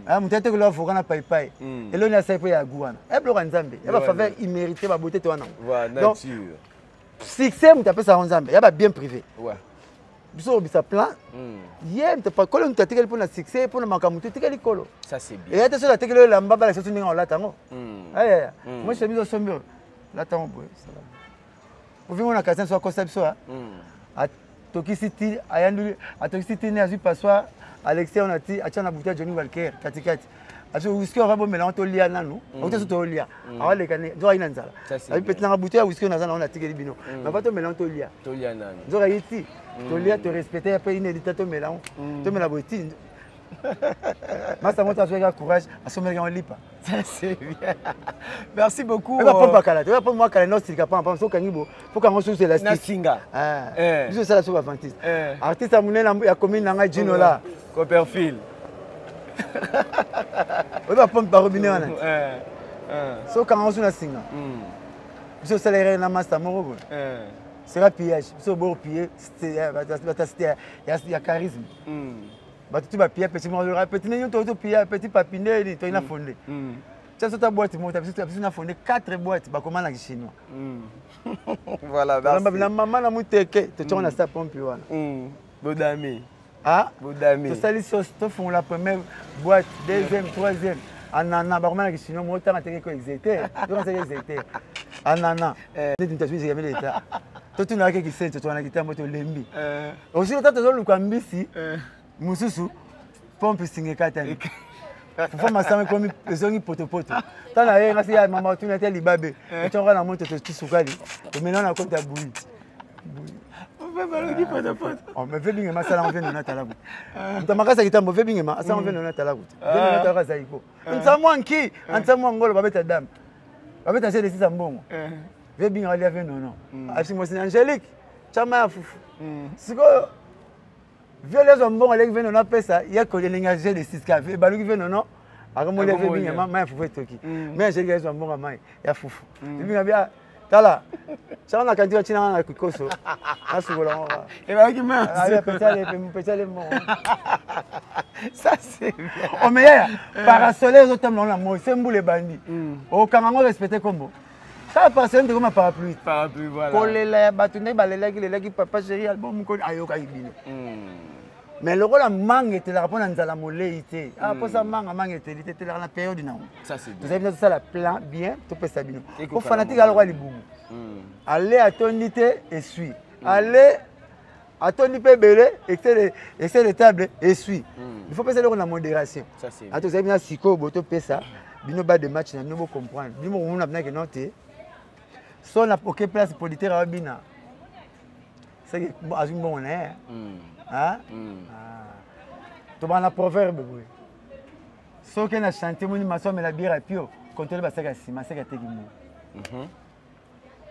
Ah mutete ko la foka na pai pai. Elo ni asaipo ya guana. E bloko nzambe. E ba faveur immérité ba beauté to wana. Voilà, nature. Succès mutape sa nzambe. Ya ba bien privé. Ouais. Biso bisa plan. Yé mte pas kolo mutatekeli pour na succès pour na makamuto tekeli kolo. Ça c'est bien. Et ya te so la tekeli la mbaba la so ninga la tango. Aya. Moi je suis sombre. La tango boy. Vous venez on a cassé sur concept so a Toki City ayandu a Toki City ne azu passoir Alexis on a dit acha na bouteille Johnny Walker katikati. Azo whisky on va bon mélange to lia nanu. On te so to lia. Awale kane zo ina nzala. Abi petit na bouteille whisky na za on a tikeli bino. Mais pas to mélange to lia. To lia nanu. Zo raiti. To lia te respecter après une édite to mélange. To mélange bouteille. Massa monta faire courage à sommer en lipa. Ça c'est bien. Merci beaucoup. On va pas kala. Tu vas pas moi kala non c'est capable pas so kangibo. Faut qu'on soit élastique. Na singa. Je ça la so Adventiste. Artiste amunela ya commune na Gino là. Copperfield. On va pompe par robinet wana. So quand on soit na singa. Je salaire na master morobo. C'est pillage. So beau piller, c'est il y a charisme. Tu vas piller petit moi petit néon to piller petit papiné ni to ina fondé. Ça c'est ta boîte moi tu as fondé 4 boîtes ba comment na chinois. Voilà, merci. La maman na muteke to tona sa pompe wana. Bodami. Ah, Bodami. To sali sauce to font la première boîte, deuxième, troisième. Anana ba comment na chinois moi ta teke ko exéter. To ça exéter. Anana. Ni tu t'as jamais l'état. To tu na ki sente to na ki tambo to lembi. Aussi le temps to lu kambisi. Mususu pompe singeka tani. Faut masama comme ezongi potopoto. Tana ye ngasi ya mama tu na teli babe. Tu on na moto to sukali. Et maintenant on a compte à bouillir. On fait balogi potopoto. On me fait bien masala on vient na talabu. Ntamakasa kitambo fait bien ma asa on vient na talabu. Vient na talabu zaiko. Ntamwa nki, ntamwa ngolo babeta dame. Babeta c'est des sambongo. Fait bien aller avec non non. Asi moi c'est Angélique. Chama ya fufu. Siko violence on bon avec venons na pesa il y a que l'engagé de 6K et balu venons non akomo le fait bien ma fufu toki mais j'ai gars on bon ma ya fufu bien bien tala ça on a quand tu as na koso asugola et ba ki ma petale mon ça c'est bien o meilleur parasolaire aux autres non la moi c'est mboule bandi o kango respecter combo ça passe un comme parapluie voilà kolela batune balela ki papa chéri album ko ayoka ibino mais le rôle mangue était la répondre à la moléité ah pour ça mangue était la période non ça c'est vous avez besoin de ça la plan bien tout peut sabino pour fanatique alors ali boum aller à tonité et suis aller à tonité belé et c'est les tables et suis il faut passer le la modération ça c'est à tout ça bien siko boto pesa bino bas de match na no comprendre bino on a bien que noter son a aucune place politique à bina c'est que azum bon hein ah to bana proverbe boy so que na chanter moni maso mais la bière à pio contrôler ba saka sima saka teki mo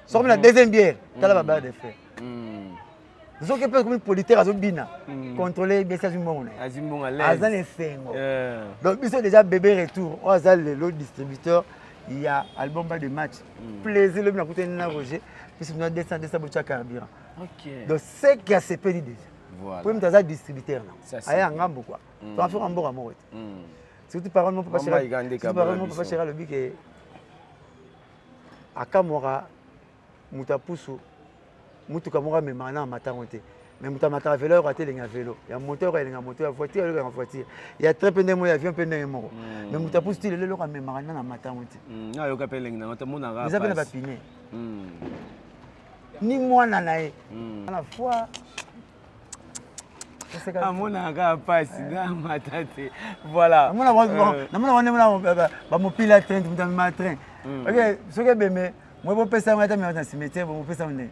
so na deuxième bière tala ba de fait so que peut comme politique azum bina contrôler bien ça azum bon azan esengo donc biso déjà bébé retour on azal le distributeur il y a album de match plaisir le bien côté na Roger puis nous descendre ça bocha carburant OK donc c'est qui a se pédi déjà voilà pour me distributeur là aya ngambo quoi tu vas faire un bon amour surtout parole mon papa chéri parole mon papa chéri le bic akamora mutapusu mutuka moko amemaka na matango te mais moto amataka vélo oyo atelenga vélo ya moteur elenga moteur ya voiture elenga voiture ya train mpe ndenge moko ya avion mpe ndenge moko mais moto apusu ti lelo eloko amemaka na matango te ayoka mpe elengi nango tomonaka eza mpe na bapine ni mwana na ye na fois amonaka pasi na mata te voilà namona wana bamopila train moto amema train ok soki ebeme moi bopesa yango ata mema na cimetière bomopesa yango ndenge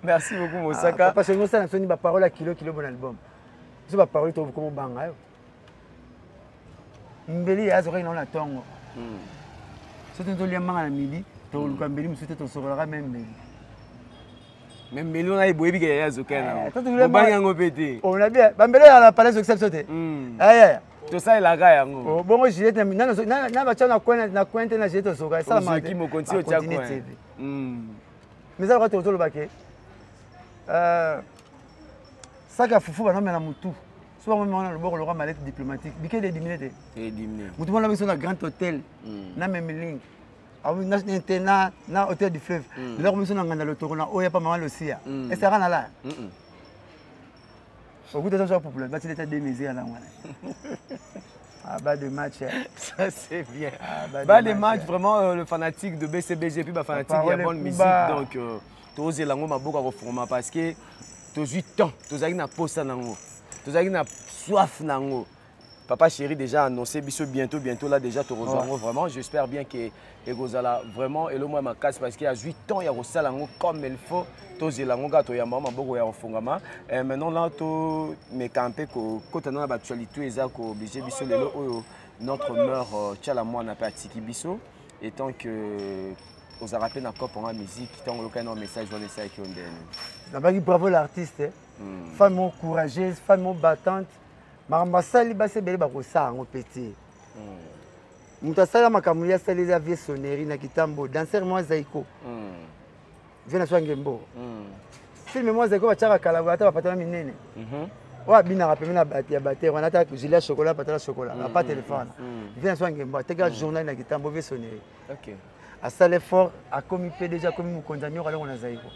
merci beaucoup Mosaka. Parce que nous avons des paroles à kilo bon album. C'est pas parole to comme banga. Mbeli ya zoka ina na tongo. C'est un lien manga na midi, to luka mbeli musute to sokola même mbeli. Même mbeli on a eboyebi ke ya zoka na. Banga ngo pété. On a bien, ba mbeli ala palais exception te. Aya. To ça il a ga yango. Bongo Juliette na ba tchana na cointe na Juliette soka ça ma. Qui mo continue tia coin. Mais ça va te le baquet. Ça ka fufu ba no mena mutu. Soit on a le bord le roi mallette diplomatique. Biké de diminué. Diminué. Mutu mo la maison na grand hôtel. Na même ligne. Na hôtel du fleuve. Leur maison na ngana le toro na oya pas maman le sia. Et ça rana là. Au bout de ça, populaire, il était démisé à la moine. Ah, bas de match. Ça, c'est bien. Bas de match, vraiment, le fanatique de BCBG, puis le fanatique de la bonne musique. Donc, tu oses lango ma boka reforma parce que tu as 8 ans, tu as une poste nango, tu as une soif nango. Papa chéri déjà annoncé bientôt là déjà tu rejoins vraiment. J'espère bien que Egozala vraiment et le moi ma casse parce qu'il y a 8 ans il y a Rosalango comme il faut. Tozi lango gato ya mama boko ya ofungama. Et maintenant là to me camper ko kotana ba actualité eza ko obligé biso lelo oyo notre mère tchala moi na patiki biso étant que aux arapé na cop en musique tant le canon message on essaie qui on donne. D'abord bravo l'artiste. Femme courageuse, femme battante. Marambasali base bele ba kosa ngo petit. Mutasala makamuli ya sali za vie sonnerie na kitambo danseur moi Zaiko. Vena swangembo. Film moi Zaiko ba chaka kala ba ta patana minene. Wa bina rapemi na bati ya batteur on ata gilet chocolat patala chocolat, pas téléphone. Vena swangembo teka journal na kitambo vie sonnerie. OK. A sale fort a commis déjà comme mukondanyo kala on Zaiko.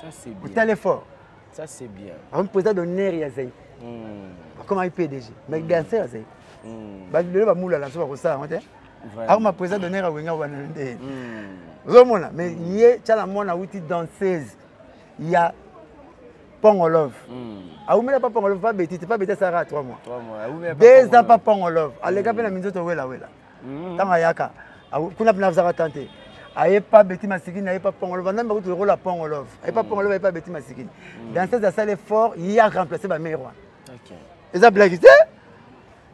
Ça c'est bien. Tale fort. Ça c'est bien. On président d'honneur ya Zaiko. Comment il PDG mais danseur c'est ba le ba mula la so ba ko sa ngote a ma président d'honneur a wenga wana ndé zomona mais yé tchala mona wuti danseuse il y a Pongolov a umela pas Pongolov pas bêtise pas bêtise ça 3 mois 2 ans pas Pongolov alega pe na minzoto wela tanga yaka kuna pina za tenter aye pas bêtise masikini aye pas Pongolov ndamba ko rôle la Pongolov aye pas Pongolov aye pas bêtise masikini danseuse a sale fort il a remplacé ba meilleur. Et ça blague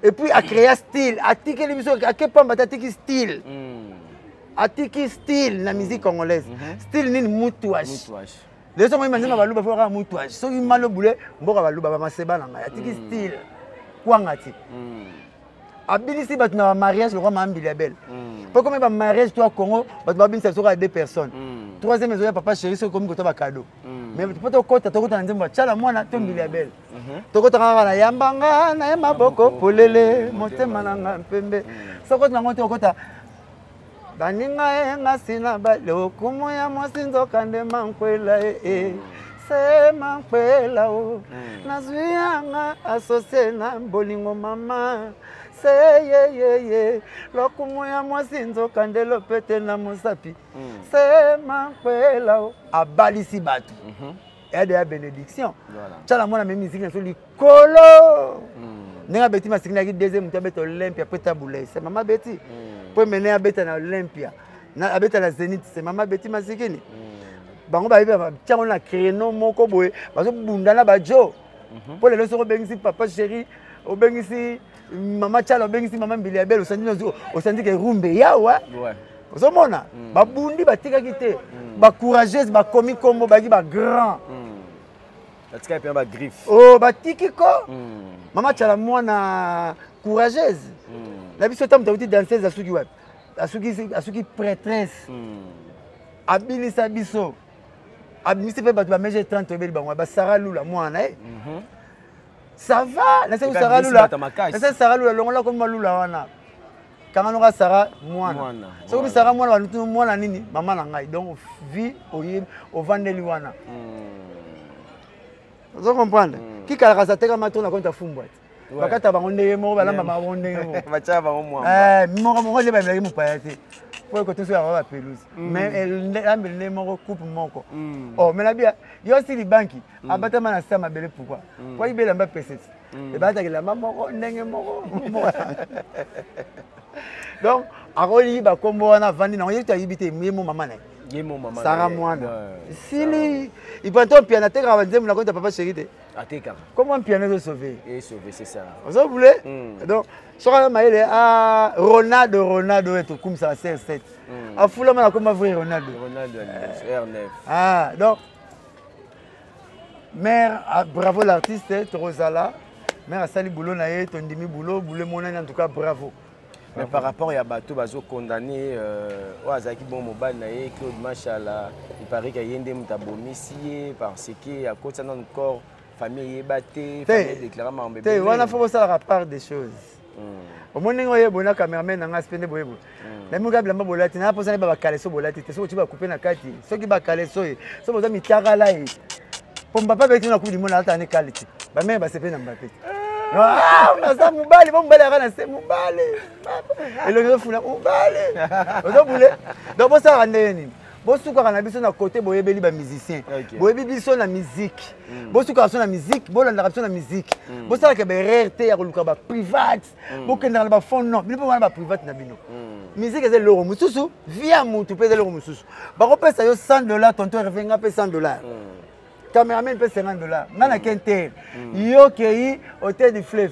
et puis à créer un style à tiquer l'émission à quel point à tiquer style à tiquer style la musique congolaise style ni moutouage les gens imagine ba luba fora moutouage so imalo boulé mboka ba luba ba maseba na ya tiquer style kwangati abilisi bat na mariage le roi mambili ya belle pour comme ba mariage toi Congo bat ba binsa sera 2 personnes troisième maison ya papa chéri so comme ko ba cadeau mais tu peux te kota na nzemba tchala mwana to mbili ya belle tokota ngaka na yambanga na maboko polele motema nanga mpembe soko nango tokota baninga enga sina bale okumu ya mwasi nzoka nde mankwela se mankwela o nazuyanga asosie na bolingo mama se ye lokumu ya mwasi nzoka nde lopete na mosapi se mankwela o abalisi bato et de la bénédiction. Tchala mona même musique sur le colo. Nenga beti masiki na ki deuxième mutu abeta Olympia après taboulé. C'est maman beti. Pour mener abeta na Olympia. Na abeta la Zénith, c'est maman beti masiki ni. Bango ba iba tchala na créneau moko boye. Bazo bundana ba jo. Pour les leçons bengisi papa chéri, obengisi maman tchala obengisi maman biliabel au sandi que rumbe ya wa. Ouais. Vous avez ba bundi ba tika kité. Ba courageuse ba komi kombo ba ba grand. Batika pe ba griffe. Oh ba tikiko. Mama tchala mwana courageuse. La biso tam tawuti danseuse asuki wat. Asuki prêtresse. Abilisa biso. Abilisa pe ba meje 30 obeli ba ba Sarah Lula mwana Ça va, la Sarah Lula. La Sarah Lula longola comme Lula wana. Quand on a Sarah, moi. C'est comme Sarah, moi, moi, nini, maman nangai. Donc, vie au Vandeliwana. Vous comprenez? Qui a la tête à ma tourne à compte à Fumboit? Bakata ba onde mo bala mama onde mo. Bacha ba mo. Mo le ba mo payaté. Pour que tout soit à pelouse. Mais elle mo coupe moko. Oh, mais la bien, yo aussi les banques. Abata mana sa ma belle pourquoi? Pourquoi il bela mba PC? Et ba ta que la maman ndenge moko. Donc, a roli ba kombo wana vandi na yita yibité mo maman na. Yemo maman. Sarah Moana. Sili, il prend ton piano te grave ndem na compte papa chéri. Comment un piano de sauver? Et sauver, c'est ça. Vous voulez? Donc, sur Maël, Ronaldo est comme ça, CR7. À Foulama, on a comment voir Ronaldo? Ronaldo, R9. Ah, donc, mère, bravo l'artiste, Torozala. Mère, Sali Boulot, Tondimi Boulot, Boulot Monan, en tout cas, bravo. Mais par rapport à Bato, Bazo condamné, Oazaki Bon Mobile, Claude Machala, il paraît qu'il y a un Mutabomissier parce qu'il y a côté encore. Famille battée, famille déclarée en bébé. On a fait ça la part des choses. Au moins, on a un caméraman dans l'aspect bobo. Les gens qui ont bolati, na posa ba kaleso bolati, te so tu ba couper na kati. Ceux qui ba kaleso, so boza mitara là. Pour papa beti na coupe du monde alta ne qualité. Ba même ba se fait na Mbappé. Ah, on a ça Mubali, bon Mubali ara na se Mubali. Et le gars funa Mubali. Ozo boule. Donc bon ça rande ni. Bon souka na biso na côté boyebeli ba musicien. Boyebi biso na musique. Bon souka so na musique, bon la raption na musique. Bon ça que ba rarité ya koluka ba private. Bon que na ba fond non, mais pas ba private na bino. Musique c'est l'euro mususu, via mutu pe l'euro mususu. Ba ko pesa yo $100, tonton revenga pe $100. Cameraman pe $50. Nana kenter. Yo kei hôtel du fleuve.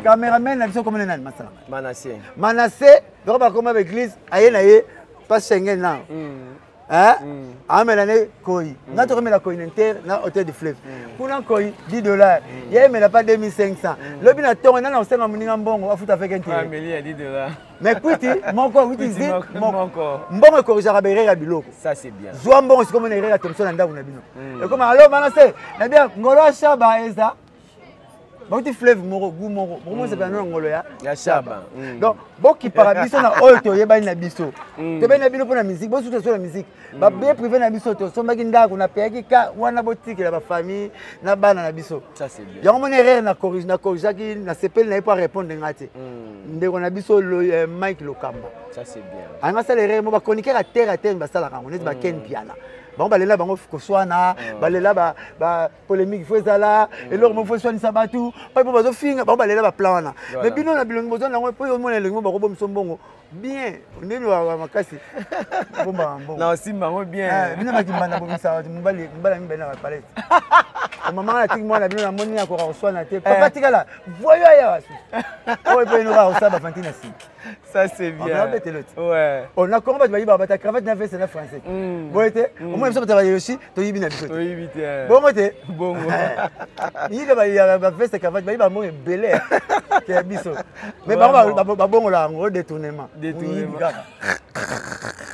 Cameraman na biso comme nani masala. Manassé. Manassé, donc ba comme avec l'église, aye na ye pas Schengen là. Hein? Amelane koi. Na to remela koi inter na hôtel du fleuve. Kuna koi $10. Yé mais n'a pas 2500. Le bina to na na osenga muninga mbongo afuta avec intérêt. Amélie a $10. Mais kuti moko kuti zi moko. Mbongo ko jarabere ya biloko. Ça c'est bien. Zwa mbongo sikomo na erera Thompson nda kuna bino. Et comme allo manase, na bien ngolo shaba eza. Bauti fleuve moro gu moro. Moi c'est pas non ngolo ya. Ya shaba. Donc boki parabiso na oyo to yebani na biso. To bena bino pour la musique, bo soutien sur la musique. Ba bien privé na biso to sombaki ndako na peyaki ka wana botiki la ba famille na bana na biso. Ça c'est bien. Yango mon erreur na corrige qui na sepel na pas répondre ngati. Ndeko na biso Mike Lokamba. Ça c'est bien. Anga ça l'erreur mo ba chroniqueur à terre ba sala kango net ba ken piana. Bon balela bango koswana balela ba polémique faut ezala et leur mo faut soigner sabatu pas pour bazo finga bon balela ba plan wana mais bino na bilongo bozo nango po yo mona lengo ba ko bomso mbongo bien ndeni wa makasi bomba mbongo na aussi bango bien bino ba kimbana bomisa mbali mi bena ba palette maman na tiki moi na bino na moni na ko koswana te papa tikala voyo ya wasu o pe no ba osaba fantina si. Ça c'est bien. Ouais. On a comment tu vas ta cravate n'a fait c'est français. Bon été. Au moins ça tu vas aussi, tu y bien habitué. Oui, bon été. Bon. Il va faire cette cravate, il va mon belé. Qui biso. Mais ba bon là en détournement. Détournement.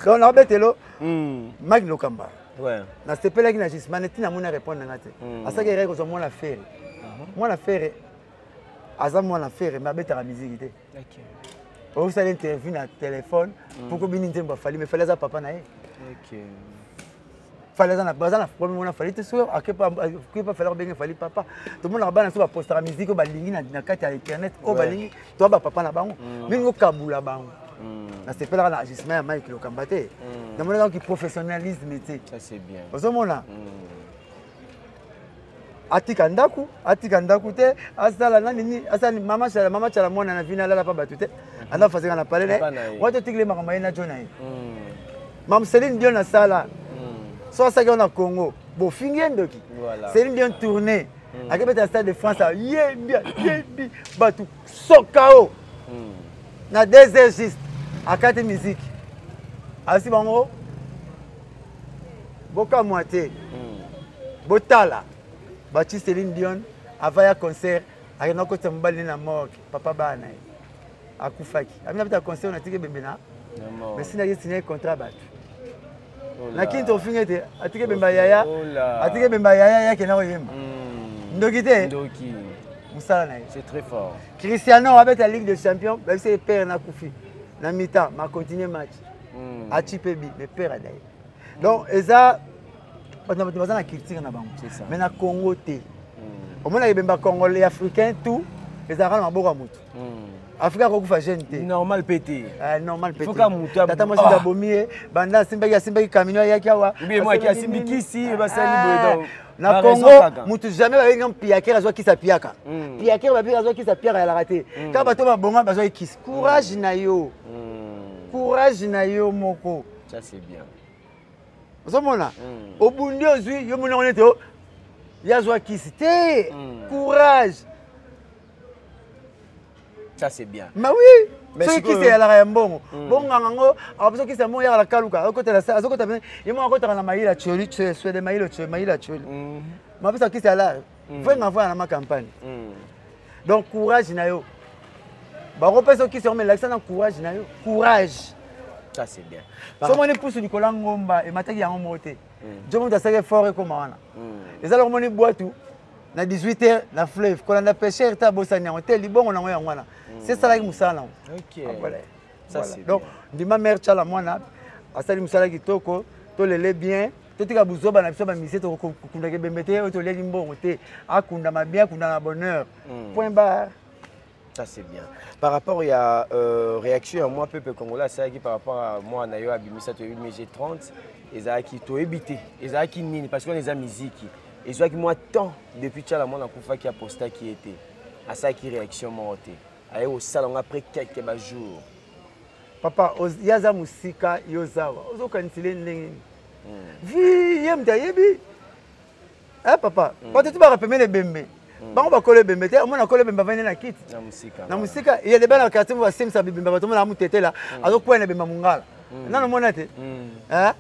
Donc on a betelo. Mag Lokamba. Ouais. Na sepela qui na juste maneti na mona répondre ngate. Asa que règle sur mon affaire. Mon affaire. Asa mon affaire, mais beta la musique. OK. Vous allez intervenir dans le téléphone pour que vous ayez un peu mais fallait ça papa naé. OK. Fallait ça na base na problème on fallait te sûr à que pas falloir bien fallait papa. Tout le monde là bas na poster la musique ba lingi na carte à internet o ba lingi toi ba papa na bango. Mingo kabula bango. Na c'est pas là na Gismaël Mike Lokamba te. Na mon qui professionnalisme métier. Ça c'est bien. Vous mona. Atika ndaku te asala nani asani mama chala mwana na vina lala pa batute anda fasika na pale ne wato tikle makama ina jona yi mam Céline Dion na sala so asaka na Congo bo fingi ndoki Céline Dion tourner akebeta stade de France yebi batu sokao na désert akate musique asi bango boka moite botala Baptiste Céline Dion avant un concert avec notre côté mbali na morgue papa bana akufaki amina bita concert on a tiré bembena mais si na signé un contrat battu na kinto fingete atike bemba yaya atike bemba yaya yake na oyemba ndoki te ndoki musala na c'est très fort Cristiano avec la Ligue des Champions c'est père na kufi na mi-temps ma continuer match a chipebi mais père d'ailleurs donc eza baza na culture na bango mais na Congo te omona ebemba congolais africain tout ezalaka na maboko ya motu Afrika kokufa jeune te normal pété normal pété foka mutu tata mwasi dabomi ye banda asimbaki camion yaki awa bien moi qui asimbikisi basali bodo na Congo mutu jamais babengi piakere azwa kisa piaka piakere babi azwa kisa piaka ya la te ka bato babonga bazwa kisa courage na yo moko ça c'est bien ozomona obundi ozwi yo mona onete yazwa kisi te courage. Ça c'est bien. Mais oui, ceux qui sont à la mbongo. Bon ngango, après qui sont mo ya la kaluka, à côté la ça, à côté ben, ils m'ont côté la maïla choli, c'est des maïla choli. Ma pesa qui c'est là. Faut m'envoyer dans ma campagne. Donc courage na yo. Ba repesa qui sont mais l'accent dans courage na yo. Courage. Ça c'est bien. So mo ne pousse du kolangomba et mataki ya moté. Je me da sake fort comme wana. Les alors mo ni boitu. Na 18h na fleuve quand on a pêché ta bosania on tel bon on a ngwana c'est ça là qui musala OK voilà ça c'est donc ndima mère chala mwana asali musala kitoko to lele bien to tika buzoba na biso ba mise to kunda ke bembete to leli mbongo te akunda ma bien kunda na bonheur point barre. Ça c'est bien. Par rapport à réaction à moi peuple congolais ça qui par rapport à moi na yo abimisa to 8G30 ezaki to ebité ezaki nini parce qu'on les a musique. Et je vois que moi, tant depuis que mon enfant qui a posté qui était, à ça qui réaction monté. Allez au salon après quelques jours. Papa, yaza musika yozawa. Ozo kanitile ndenge. Vi yemta yebi. Eh papa, quand tu vas rappeler les bembe. Bango ba kolle bembe te, amona kolle bembe vene na kit. Na musika. Na musika, il y a des bana na quartier va simsa bembe ba to na mutete là. Azo kwa na bembe mungala. Nano mona te. Hein?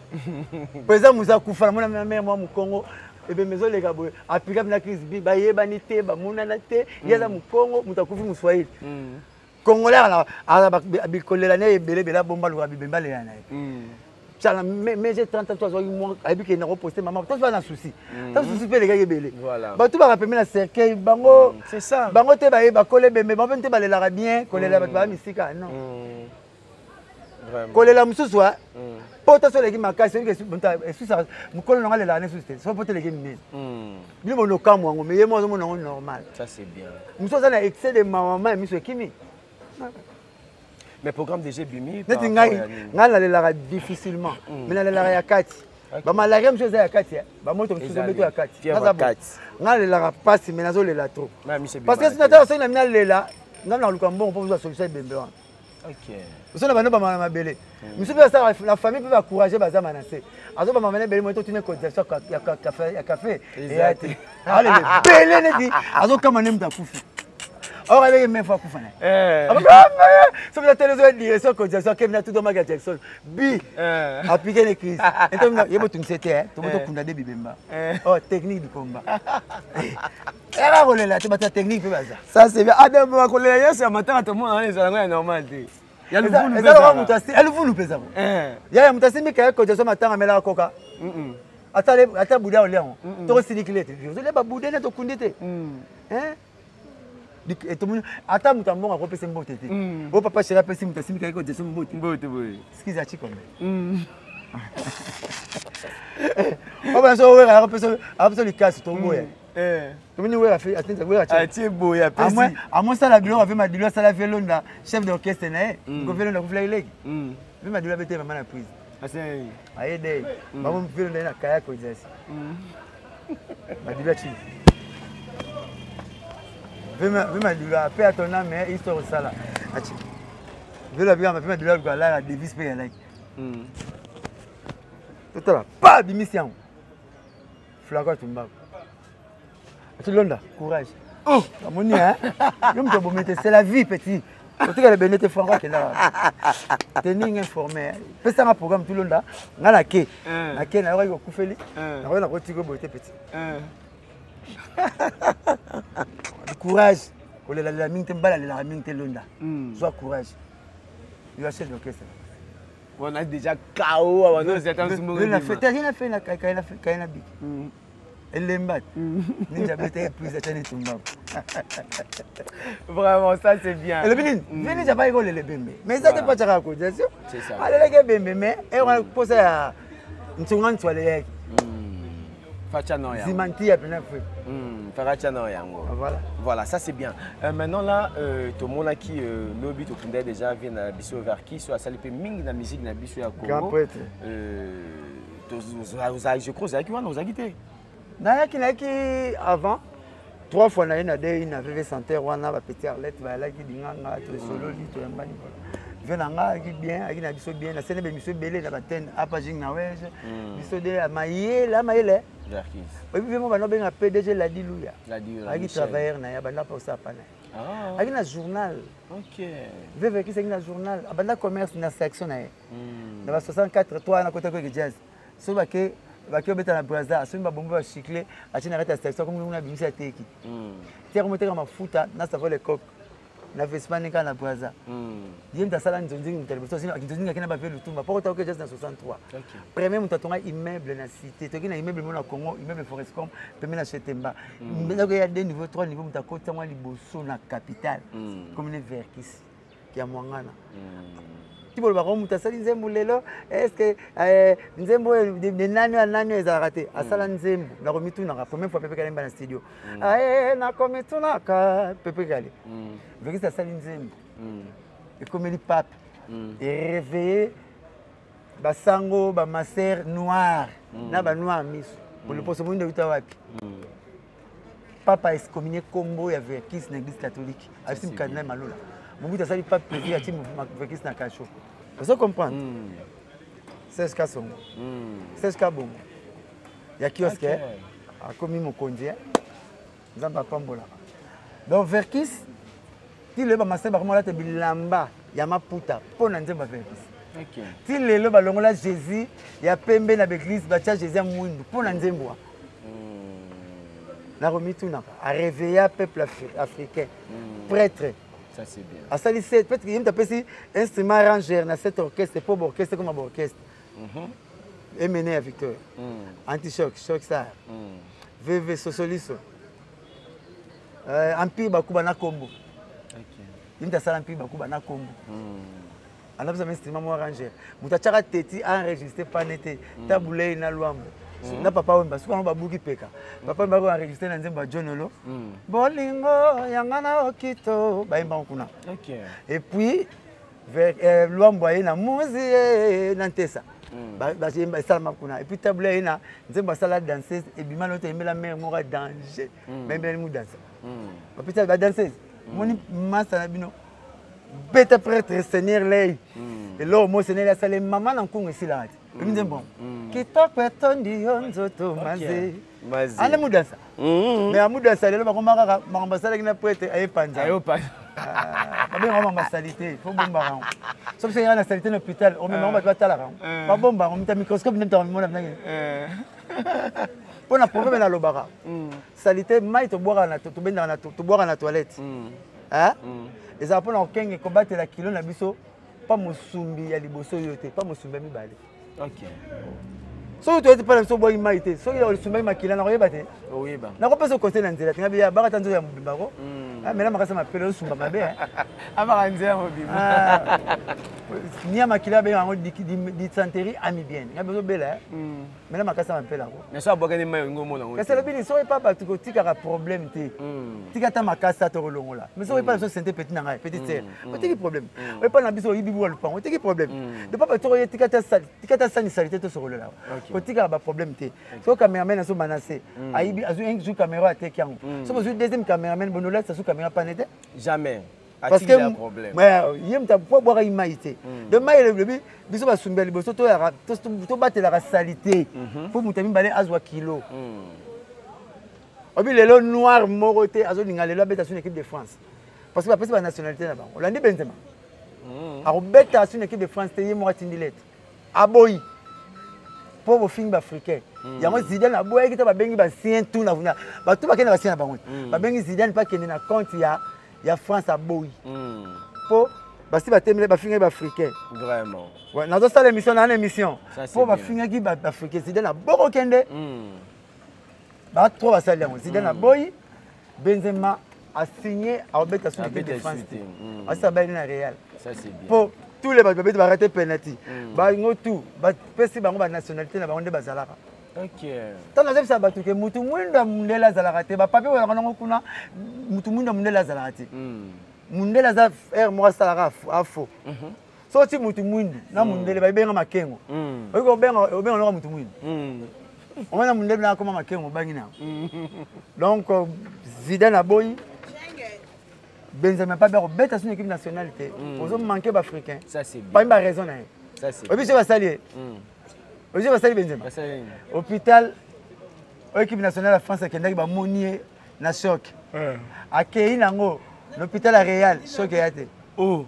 Président Moussa Koufa mona mère moi mu Congo. Et bien maison les gars appliquer na crise bi ba yebani te ba munana te yaza mu Congo mutakufi mu Swahili Congolais ala bikolela ne ebele bela bomba lo bibemba le yana chala mais j'ai 30 ans toi moi habike na reposter maman toi vas na souci toi souci pe les gars ebele ba tout ba rappeler na cercueil bango c'est ça bango te ba coller bembe ba te ba le la bien coller la ba misika non coller la mususu wa poto so leki makasi que ça mukolo nga le la nesuste so poto leki mine bi mo lokamu wango mais yemo zo mo normal ça c'est bien muso za na excès de maman miso kimi mais programme déjà bimi neti ngai ngala le la difficilement mais na le la ya kati ba malaria muso za ya kati ba moto muso beto ya kati ngala le la passe mais nazo le la trop parce que si nata so na mina le la ngana lukambo pour solution bembe wana. OK. Vous savez, nous avons belé. Nous sommes la famille peut encourager les gens à naître. Alors, nous avons belé, nous avons une cotisation café. Allez, belé, nous dit. Alors, comment nous avons fait? Or, avec même fois Koufane. Si vous avez télé direction cotisation, qui est tout dans ma Jackson. Bi. Appliquer les crises. Et donc, il y a une c'était, tout le monde a des bibemba. Oh, technique du combat. Technique, ça c'est bien. Adam va coller là, c'est matin tout le monde les allons normal. Il y a le vous nous elle vous nous pesa. Il y a mutasi mi kaya cotisation matin amela koka. Ata bouda oleon. To silikilete. Vous allez pas bouder na to kundite. Hein? Et tout le monde ata mutambo ngako pesa mbote te. O papa chéri pesa mutasi mi kaya cotisation mbote. Mbote boy. Skiza chi comme. Oh ben so wera pesa absolument casse to boy. À moi, ça la bureau avec ma douleur, ça la fait l'onda, chef d'orchestre, go fait l'onda, vous faites l'aigle. Ma douleur était maman la prise. Aïe, day, maman me fait l'onda, kayak au jazz. Ma douleur, tu veux ma douleur, paix à ton âme, mais histoire au sala. Veux la bière, ma douleur, la devise paye à like. Tout là, pas de mission. Flacon, tu m'as. Tu l'as, courage. Oh, mon hein? C'est la vie, petit. Tu sais que les bénéfices font quoi là? Tenir informé. Fais ça un programme tout le monde là. On a quai. La quai n'a pas eu coup fait. On a retiré beauté petit. Courage. On est la mine tembala, la mine telonda. Sois courage. Il va chercher l'orchestre. On a déjà KO avant nous attends ce moment. Il a fait rien fait la kaina big. Elle l'aime pas. Ninja bete plus de tenir tout le monde. Vraiment, ça c'est bien. Et le Bénin, Bénin, j'ai pas rigolé les bébés. Mais ça, c'est pas ça. C'est ça. Allez, les bébés, mais on va poser à une seconde toilette. Zimanti à plein Voilà, ça c'est bien. Maintenant là, tout le monde qui lobby tout le déjà vient à Bissau Verki, soit ça fait ming la musique na Bissau à Congo. Je crois que vous avez quitté. Avant, 3 fois na VV Santé wana ba petit Arlette ba la ki dinganga to solo li to yambani venanga ki bien aki na biso bien na sene be biso belé na baten apa jing na weje biso de mayela mayele Verkis. Oui bien moi ben a PDG la diluya aki travailleur na ya banda pour ça pana aki na journal. OK. VV ki na journal abanda commerce na section na na ba 64 3 na côté ko jazz so ba ke qui ont na Brazza, si on bombe cycler, à tirer la section comme on a bien ça teki. Tiens remonter comme futa, na ça les coques. Na Vespagne quand na Brazza. Diem ta sala nzonzi télévision, sinon nzonzi qui na pas fait le tour, pas autant que juste na 63. Premier mutatonga immeuble na cité, to na immeuble na Congo, immeuble Forestcom, premier na Chetemba. Mais il y a des niveaux 3 niveaux mutakota moi liboso na capitale. Comme une Verkis qui a mwangana. Tu peux le voir, est-ce que Nzembo de nani est raté? À ça, Nzembo, la remise tout la première fois Pepe Kale dans le studio. Na comme tout na Pepe Kale. Vu que ça ça Nzembo. Et comme il pape, et réveillé, basango, ba master noir, na ba noir mis. Pour le poste monde de Utawapi. Papa est combiné combo avec qui l'église catholique. Asim Kadna Malola. Mon ça n'est pas plaisir à Tim Verkis na Kacho. Vous comprenez? C'est ce qu'a son. C'est ce qu'a bon. Il y a qui est-ce a commis mon conduit. Nous avons pas mbola. Donc Verkis, si le master barmola te bilamba, ya maputa, pour nanze ba Verkis. OK. Si le balongola Jésus, ya pembe na l'église bacha Jésus mwindu, pour nanze mboa. Na remis tout na a réveiller peuple africain. Prêtre. Ça c'est bien. À ça, peut-être qu'il y a un instrument arrangeur dans cet orchestre, pour orchestre comme un orchestre. Et mené à Victor. Anti-choc, choc ça. VV Sosoliso. Empire Bakuba na Kombo. Il y a un empire Bakuba na Kombo. On a besoin d'un instrument arrangeur. Moutachara Teti a enregistré Panete, Taboulé na Luambo. Na papa wemba souvent ba buki peka papa ba enregistrer na nzemba jonolo bolingo yangana okito ba imba kuna. OK. Et puis vers Luambo na muzi na ntesa ba imba salama kuna et puis table ina nzemba sala danseuse et bima loto imela mère mora danger même elle mu danse ba pita ba danseuse moni masa na bino bête prêtre seigneur lei et là mo seigneur la sale maman na kongo sila ati bon kitoko etondi nzoto maze ale mudansa mais amudansa lelo bakomaka makambasala kina prêtre aye panza babe ngoma masalité faut bomba rango sauf c'est na salité l'hôpital on même on va tala rango ba bomba on met microscope n'importe mona nanga pona problème na lobaka salité mai to boira na to benda na to boira na toilette hein les apôtres ont kenge combattre la kilo na biso pas musumbi ya liboso yote pas musumbi mibale. OK. So tu es pas so boy maité so il a le sumbi makila na koyeba te oyeba na ko pesa côté na nzela tinga bia baka tanzo ya mubimba ko ah mais là makasa mapelo sumba mabe ama nzela mubimba ni makila be ngo di santerie amibienne ngabe so bela mais là makasa mapela ko mais so aboka ni mayo ngomo na ngo parce que bini so pas ba tuko tika ka problème te tika ta makasa to longola mais so pas so santé petit na ngai petit sœur petit problème o pas na biso yibi wal pan o tika problème de pas to tika ta sanité to so là kotika ba problème te so cameraman so menacé aibi azu un jour caméra te kiango so besoin deuxième caméraman bonola ça sous caméra pas nete jamais parce que un problème mais yem ta pour boire imaité de maille le biso ba sumbeli boso to batela la salité pour mutami balé azwa kilo obi lelo noir moroté azo linga lelo beta sur équipe de France parce que ba pesa ba nationalité là-bas Hollandais Benzema a beta sur équipe de France te yemo atindilete aboyi pour vos films africains. Il y a un Zidane à boire qui t'a bengi ba sien tout na vuna. Ba tout ba kena ba sien na bango. Ba bengi Zidane pas kena na compte il y a France à boy. Pour ba si ba temele ba films africains. Vraiment. Ouais, dans cette émission dans émission. Pour ba films qui ba africains Zidane à boko kende. Ba trop ba salia Zidane à boy. Benzema a signé à Obeta sur l'équipe de France. À ça, il a Real. Ça, c'est bien. Pour tous les babés, ils arrêter penalty. Bah, ils ont tout. Bah, si bah, on va nationalité, on va bazalara. Ok. Tant que ça va tout que mutu mwenda mundela zalarate. Bah, papier on a on kuna mutu mwenda mundela zalarate. Mundela za er moi salara afo. So ti mutu mwindu na mundele ba benga makengo. Oiko benga no mutu mwindu. On a mundele na koma makengo bangi na. Donc Zidane a boy Benzema pas bien bête à son équipe nationalité. Aux hommes manqués africains. Ça c'est bien. Pas une raison là. Ça c'est. Et puis je vais saluer. Je vais saluer Benzema. Hôpital équipe nationale de France qui a monier na choc. Akei nango l'hôpital à Real choc yate. Oh.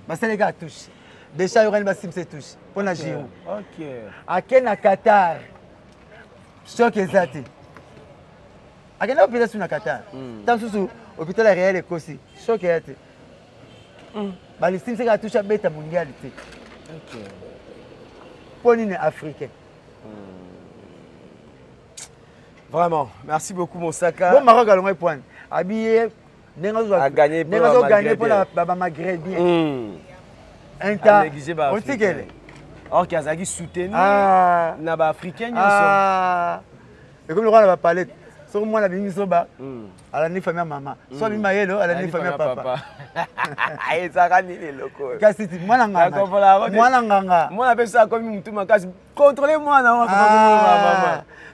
Bah c'est les gars touche. Déjà il y aura une basim c'est touche. Pour la Giroud. OK. Akei na Qatar. Choc exact. Akei na hôpital sur na Qatar. Tant sous hôpital à Real aussi. Choc yate. Bah les sim c'est gars touche à bêta mondialité. OK. Pour les Africains. Vraiment, merci beaucoup Moussaka. Bon Maroc a point. Habillé, a gagné pour la maghrébien. Un temps. On dit qu'elle est. Or Kazaki soutenu. Naba africain. Et comme le roi va parler, sur moi la bimi soba. À la famille maman. Soit bimi maïlo, à la famille papa. Et ça rend les locaux. Kasi moi nanganga. Moi nanganga. Moi appelle ça comme une touma kasi. Contrôlez-moi non.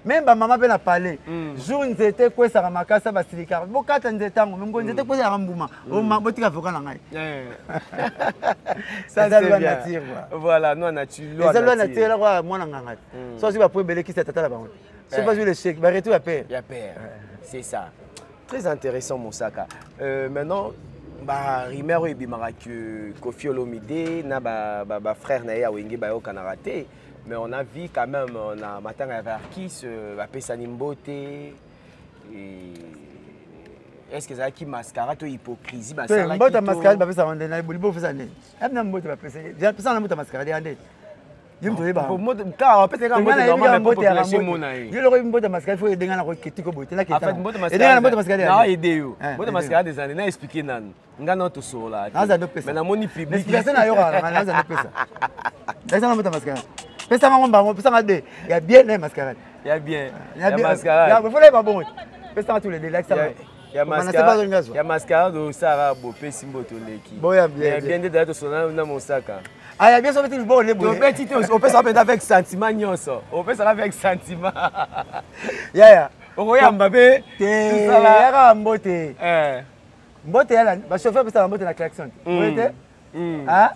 Même maman peut la parler. Jour nzete quoi ça ramakasa basilika. Bokata nzetango, même nzete quoi ça rambuma. O mabotika foka na ngai. Ça c'est la bien. nature. Voilà, nous nature. C'est la nature là quoi moi nanganga. So si va pour belé qui c'est tata la bango. Je pas jouer le chèque, bah retour à paix. Il y a paix. C'est ça. Très intéressant Moussaka. Maintenant bah Rimero et Bimara que Kofi Olomide na ba frère na ya wenge ba yo kanarate. Mais on a vu quand même, on a matin avec Arkis, Pessanimbote. Est-ce que ça qui mascara, toi hypocrisie, bah ça là. Mbota mascara, bah ça on est là, bolibo fait ça né. Amna mbota bah pesa. J'ai pesa na mbota mascara ande. Yim to yeba. Car peut-être quand mbota normal mais pas chez mon aïe. Yo le mbota mascara faut aider na ko kitiko boite na kita. En fait mbota mascara. Aider na mbota mascara. Na aider yo. Mbota mascara des années na expliquer nan. Ngana to so là. Mais na moni public. Personne na yo na na pesa. Personne na mbota mascara. Pesa ngomba, pesa ngade. Il y a bien les mascarades. Il y a bien. Il y a mascarade. Il faut les pas bon. Pesa tous les délais ça. Il y a mascarade. Il y a mascarade au Sahara Bopé Simboto Leki. Bon, il y a bien. Il y a bien des dates sur na Moussaka. Ah, il y a bien sorti le bon les bon. On peut s'appeler avec sentiment nyonso. On peut s'appeler avec sentiment. Ya. Okoya Mbappé. Tout ça là. Ya mbote. Mbote là, ba chauffeur pesa mbote na klaxon. Mbote. Ah.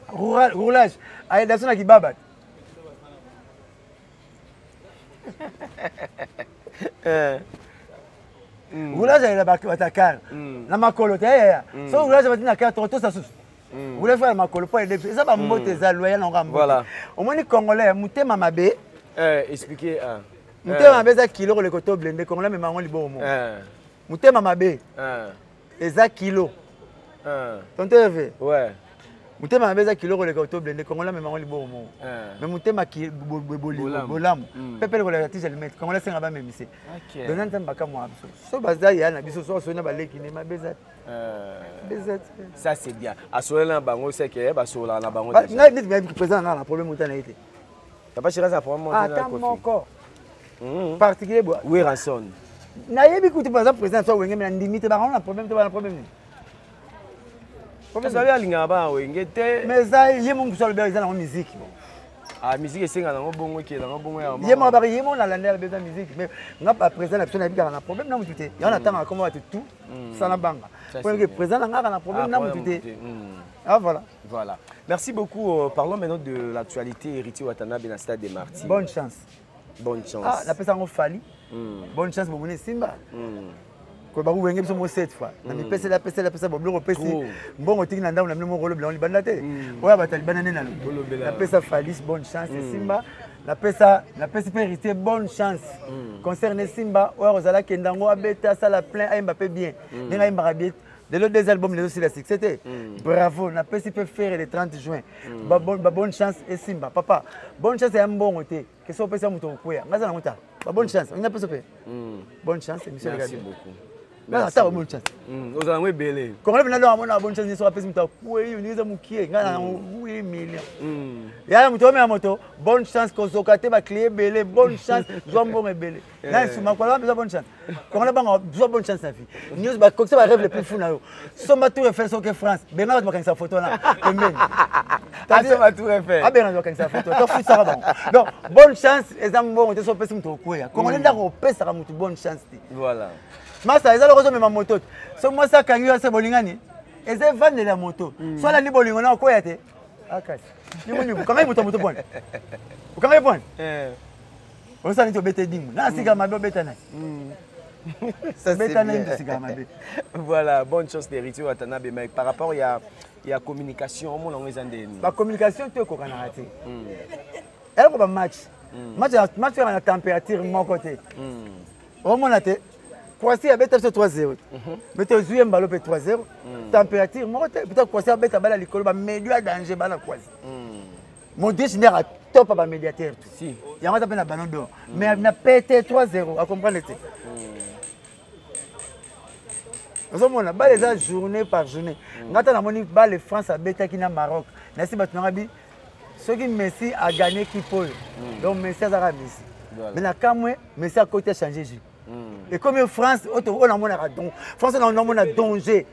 Roulage. Aïe d'action à Kibaba. Roulage à la Bakar. La Makolo, so roulage à la carte, tout ça sous. Vous voulez faire la Makolo pour aider. Ça va monter ça, loyal en rambo. Voilà. Au moins, les Congolais, Mouté Mamabé. Expliquez. Mouté Mamabé, ça kilo, le coteau blindé, Congolais, mais Mangon Libo. Mouté Mamabé. Et ça kilo. Tonton Hervé. Ouais. Mutema mabeza kiloko le koto blende Congolais mais mango libo mo. Mais mutema ki bolam. Pepe le la tise le mettre Congolais senga ba memise. OK. Donant mbaka mo abso. So baza ya na biso so na baleki ne mabeza. Bezat. Ça c'est bien. Asola na bango c'est que ba sola na bango. Na dit mais président na problème mutana été. T'as pas cherché ça problème mutana ko. Attends encore. Particulier bois. Oui ranson. Na yebi kuti par exemple président so wenge mais ndimite ba on a problème to ba problème. Vous savez, il y a un peu mais ça, il y a mon coup sur le béret dans la musique. Ah, musique, c'est un bon qui est dans un bon. Il y a mon baril, il y a mon la la musique. Mais on n'a pas présent, la personne a un problème dans mon tuté. Il y en a tant à comment tout, ça n'a pas. Pour le présent, on a un problème dans mon tuté. Ah voilà. Voilà. Merci beaucoup. Parlons maintenant de l'actualité héritier Watanabe dans le stade des Martyrs. Bonne chance. Bonne chance. Ah, la personne a fallu. Bonne chance pour mon Simba. Ko ba wenge biso mo 7 fois na mi pesa la pesa bo bloko pesi mbongo tiki na ndao na mo rolo blanc libanda te oya ba talibana ne na la pesa Falis bonne chance Simba la pesa héritier bonne chance concerne Simba oya ozala kendango abeta ça la plein a Mbappé bien ninga Mbappé bien de l'autre deux albums les aussi la succès bravo na pesa peut faire le 30 juin ba bonne chance et Simba papa bonne chance ya mbongo te que so pesa muto koya ngaza na muta ba bonne chance on a pesa pe bonne chance monsieur le gars. Nga ta bonne chance. Ozangwe belé. Congolais bina do amona bonne chance ni so apesi muta kuwe uniza mukie nga na 8 millions. Ya muto me moto bonne chance ko zokate ba client belé bonne chance Zombo belé. Na suma ko la bonne chance. Congolais banga bonne chance na vie. News ba ko ça rêve le plus fou na yo. Soma tout refaire so que France. Benga ba kanisa photo na. Amen. Soma tout refaire. Ah benga ba kanisa photo. To fou ça ba. Donc bonne chance ezambo te so pesi muto kuwe. Congolais ndako pesa ka mutu bonne chance. Voilà. Masa eza lokozo mema moto. So moi ça kangi ya se bolingani. Eza vendre la moto. So la ni bolingo na ko ya te. Akasi. Ni moni ko kanga moto moto bon. Ko kanga bon. On ça ni to bete dingo. Na sika mabe beta na. Ça beta na sika mabe. Voilà, bonne chance d'héritier Watanabe mais par rapport il y a communication mon langue ezandeni. La communication tu ko kana raté. Elle ko ba match. Match na température mon côté. Au mon até Croatie a bêta 3-0. Mais tu as joué un ballon 3-0. Température, moi, peut-être Croatie a bêta balle à l'école, mais il y a danger balle à Croatie. Mon décisionnaire a top à médiateur. Si. Il y a un ballon d'or. Mais il a pété 3-0. À comprendre. Nous avons la balle journée par journée. Nous avons la balle France a bêta qui n'a Maroc. Merci Batounabi. Ce qui Messi a gagné qui peut. Donc Messi a gagné Messi. Mais la Camoué, Messi a côté changé. Et comme France, on a un France a un danger.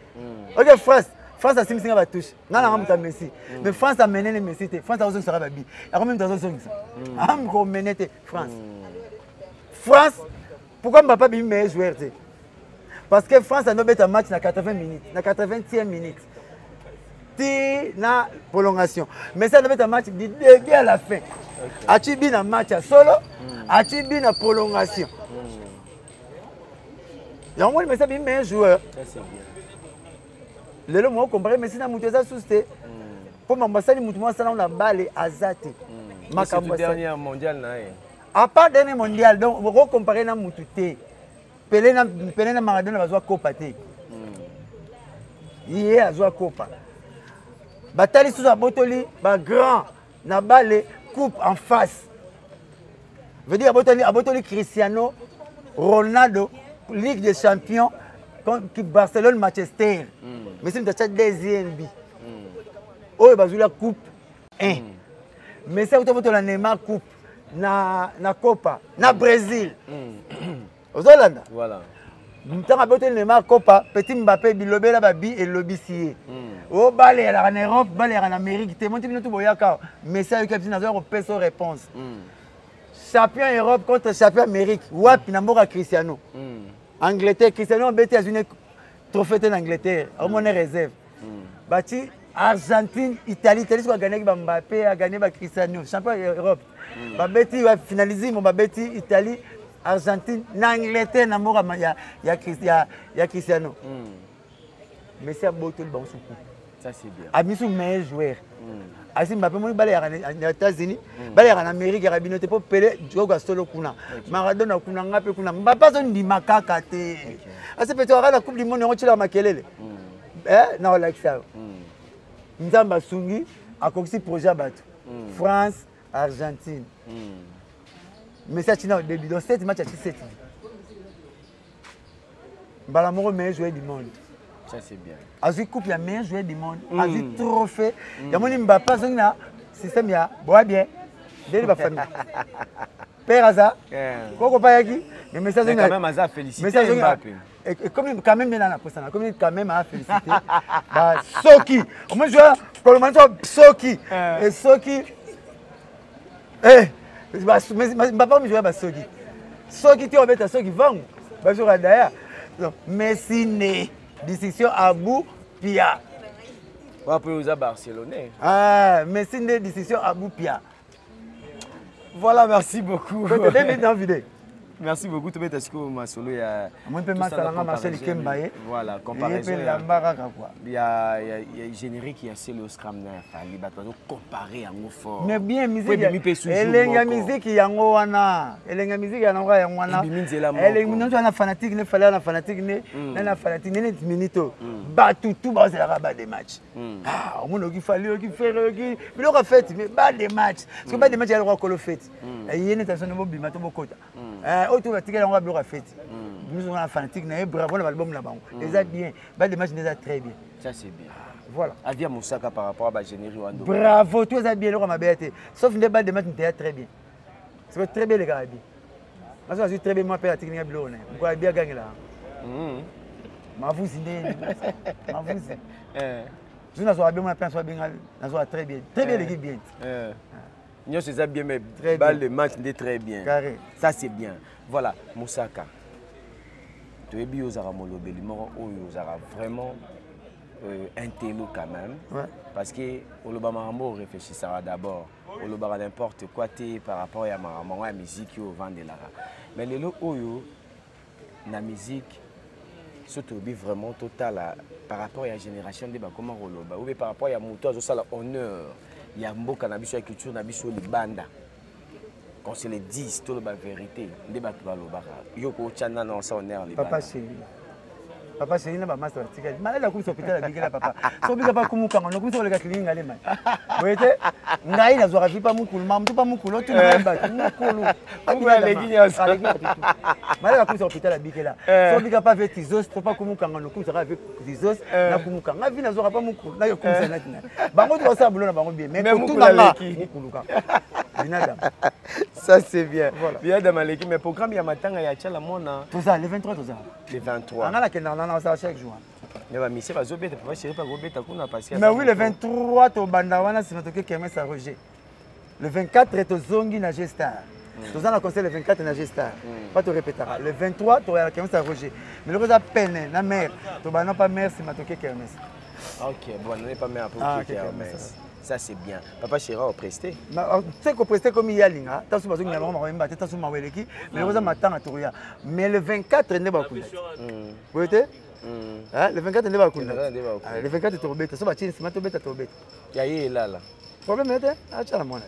Ok, France a simulé la touche. On a un Messi. Mais France a mené les Messi. France a aussi un babi. Il y a même dans un son. On a mené France. France, pourquoi je ne peux pas être meilleur joueur? Parce que France a un match dans 80 minutes, dans 80e minute. Na prolongation. Mais ça doit être un match du début à la fin. As-tu bien un match à solo? As-tu bien une prolongation? Il y a un moment où meilleur joueur. Le mot comparé, mais si na muteza souste. Pour m'ambassadeur mutumo ça na balle azate. C'est le dernier mondial na. À part dernier mondial, donc on comparer na mutute. Pelé na Maradona va jouer Copa te. Il a joué Copa. Batali sous la botoli, ba grand na balle coupe en face. Veut dire à botoli Cristiano Ronaldo Ligue des Champions qui Barcelone Manchester. Mais c'est une deuxième bi. Oh il va jouer la coupe 1. Mais c'est auto la Neymar coupe na Copa na Brésil. Aux Hollande. Voilà. M'tanga bote Neymar Copa petit Mbappé bilobela babi et lobisier. Oh balé en Europe, balé en Amérique, te monte tout boyaka. Mais ça qui a besoin de réponse. Champion Europe contre champion Amérique. Wapi na mboka Cristiano. Angleterre, Cristiano a bété à une trophée en Angleterre. Au moins réserve. Bati Argentine, Italie, Italie a gagné Mbappé, a gagné Cristiano. Champion Europe. Babeti va finaliser mon Babeti Italie, Argentine, Angleterre na mboka ya Cristiano. Mais c'est un beau tour bon soukou. Ça c'est bien. Amisu meilleur joueur. Asi Mbappé mo balé aux États-Unis, balé en Amérique, rabinote pour Pelé, joga solo kuna. Maradona kuna ngape kuna. Mbappé zo ndima kaka te. Asi peut-être la Coupe du monde on tira makelele. Na like ça. Nzamba sungi akoksi projet bato. France, Argentine. Mais ça tina au début dans 7 matchs à 7. Balamoro meilleur joueur du monde. Ça c'est bien. Azu coupe ya meilleur joueur du monde, azu trophée. Ya moni Mbappé zongna système ya bois bien. Dès ba famille. Père Aza. Koko pa yaki, mais message quand même Aza félicité Mbappé. Et comme quand même bien na poste na, comme quand même a félicité. Ba Soki, au moins joueur Colomano Soki. Et Soki Mbappé me jouer ba Soki. Soki tu obeta Soki vang. Ba jouer derrière. Messi né. Décision à bout, Pia. On peut user Barcelonais. Ah, mais c'est une décision à bout, Pia. Voilà, merci beaucoup. Merci beaucoup. Tu peux solo il y a voilà, comparaison. Il y a générique qui a c'est le scrum là, comparer à fort. Mais bien musique. Elle musique yango wana. Elle musique yango wana. Elle fanatique ne fallait fanatique ne fanatique ne minito. Batu tout bas la rabat des matchs. Ah, on qui fallait qui faire qui mais on a fait mais bas des matchs. Parce que bas des matchs il y a le fait. Et il y a une tension de bima to bokota. Autour de la on va faire fête. nous sommes fanatiques, bravo l'album là-bas. C'est bien, belle match déjà très bien. Ça c'est bien. Voilà. Avia Moussaka par rapport à Générie Wando. Bravo, tout ça bien, le m'a bien été. Sauf une balle de match très bien. C'est très bien les gars. Moi je suis très bien moi père technique bleu on. Moi bien gagné là. Ma vous idée. Ma vous. Je n'ai pas bien moi pense bien, n'a très bien. Très bien l'équipe bien. Nous c'est bien mais balle de match très bien. Carré. Ça c'est bien. Voilà, Moussaka. Tu es bien aux Aramolobeli, aux Arabes vraiment un télo quand même. Ouais. Parce que au Lobamarambo réfléchissera d'abord. Au Lobara n'importe quoi par rapport à la musique au vent de l'ara. Mais les lots oyo la musique surtout vraiment total par rapport à la génération de comment Oloba ou par rapport à moto à ça honneur. Il y a beaucoup de culture nabiso les bandes. Quand c'est les 10 tout la vérité débat tout Lobara. Yoko chana non ça honneur les papa chéri. Papa chéri na ba master tika. Malala ku hôpital la bigela papa. So biga pa kumuka no ku so le ka clinique ngale man. Wete ngai na zwa vipa mukulu mam tu pa mukulu tu na ba mukulu. Ku ale ginya sa. Malala ku hôpital la bigela. So biga pa ve tizos to pa kumuka no ku sa ve tizos na kumuka. Nga vi na zwa pa mukulu na yo ku sa na tina. Bango tu sa bulo na bango bien. Mais tout na mukulu ka. Ça c'est bien. Voilà. Bien dans ma l'équipe mais programme ya matanga ya tchala mona. Tout ça le 23 tout ça. Le 23. On a la kendana ça chaque jour. Mais va monsieur va zobeta papa chéri pas gobeta kuna passer. Mais oui le 23 to bandawana c'est notre Kemes à Roger. Le 24 to zongi na Gestar. Tout ça on a conseillé le 24 na Gestar. Pas te répéter. Le 23 to la Kemes à Roger. Mais le rose à peine na mère. To bana pas mère c'est notre Kemes. OK, bon on n'est pas mère pour Kemes. Ça c'est bien. Papa Chéra au presté. Tu sais qu'on presté comme il y a linga. Tu as souvent dit on va même battre, tu as souvent weleki. Mais le rose matin à Touria. Mais le 24 n'est pas cool. Vous voyez? Le 24 n'est pas cool. Le 24 tu rebête. Ça va tirer, c'est ma tobette à tobette. Yaye là là. Problème est ah tu as la monnaie.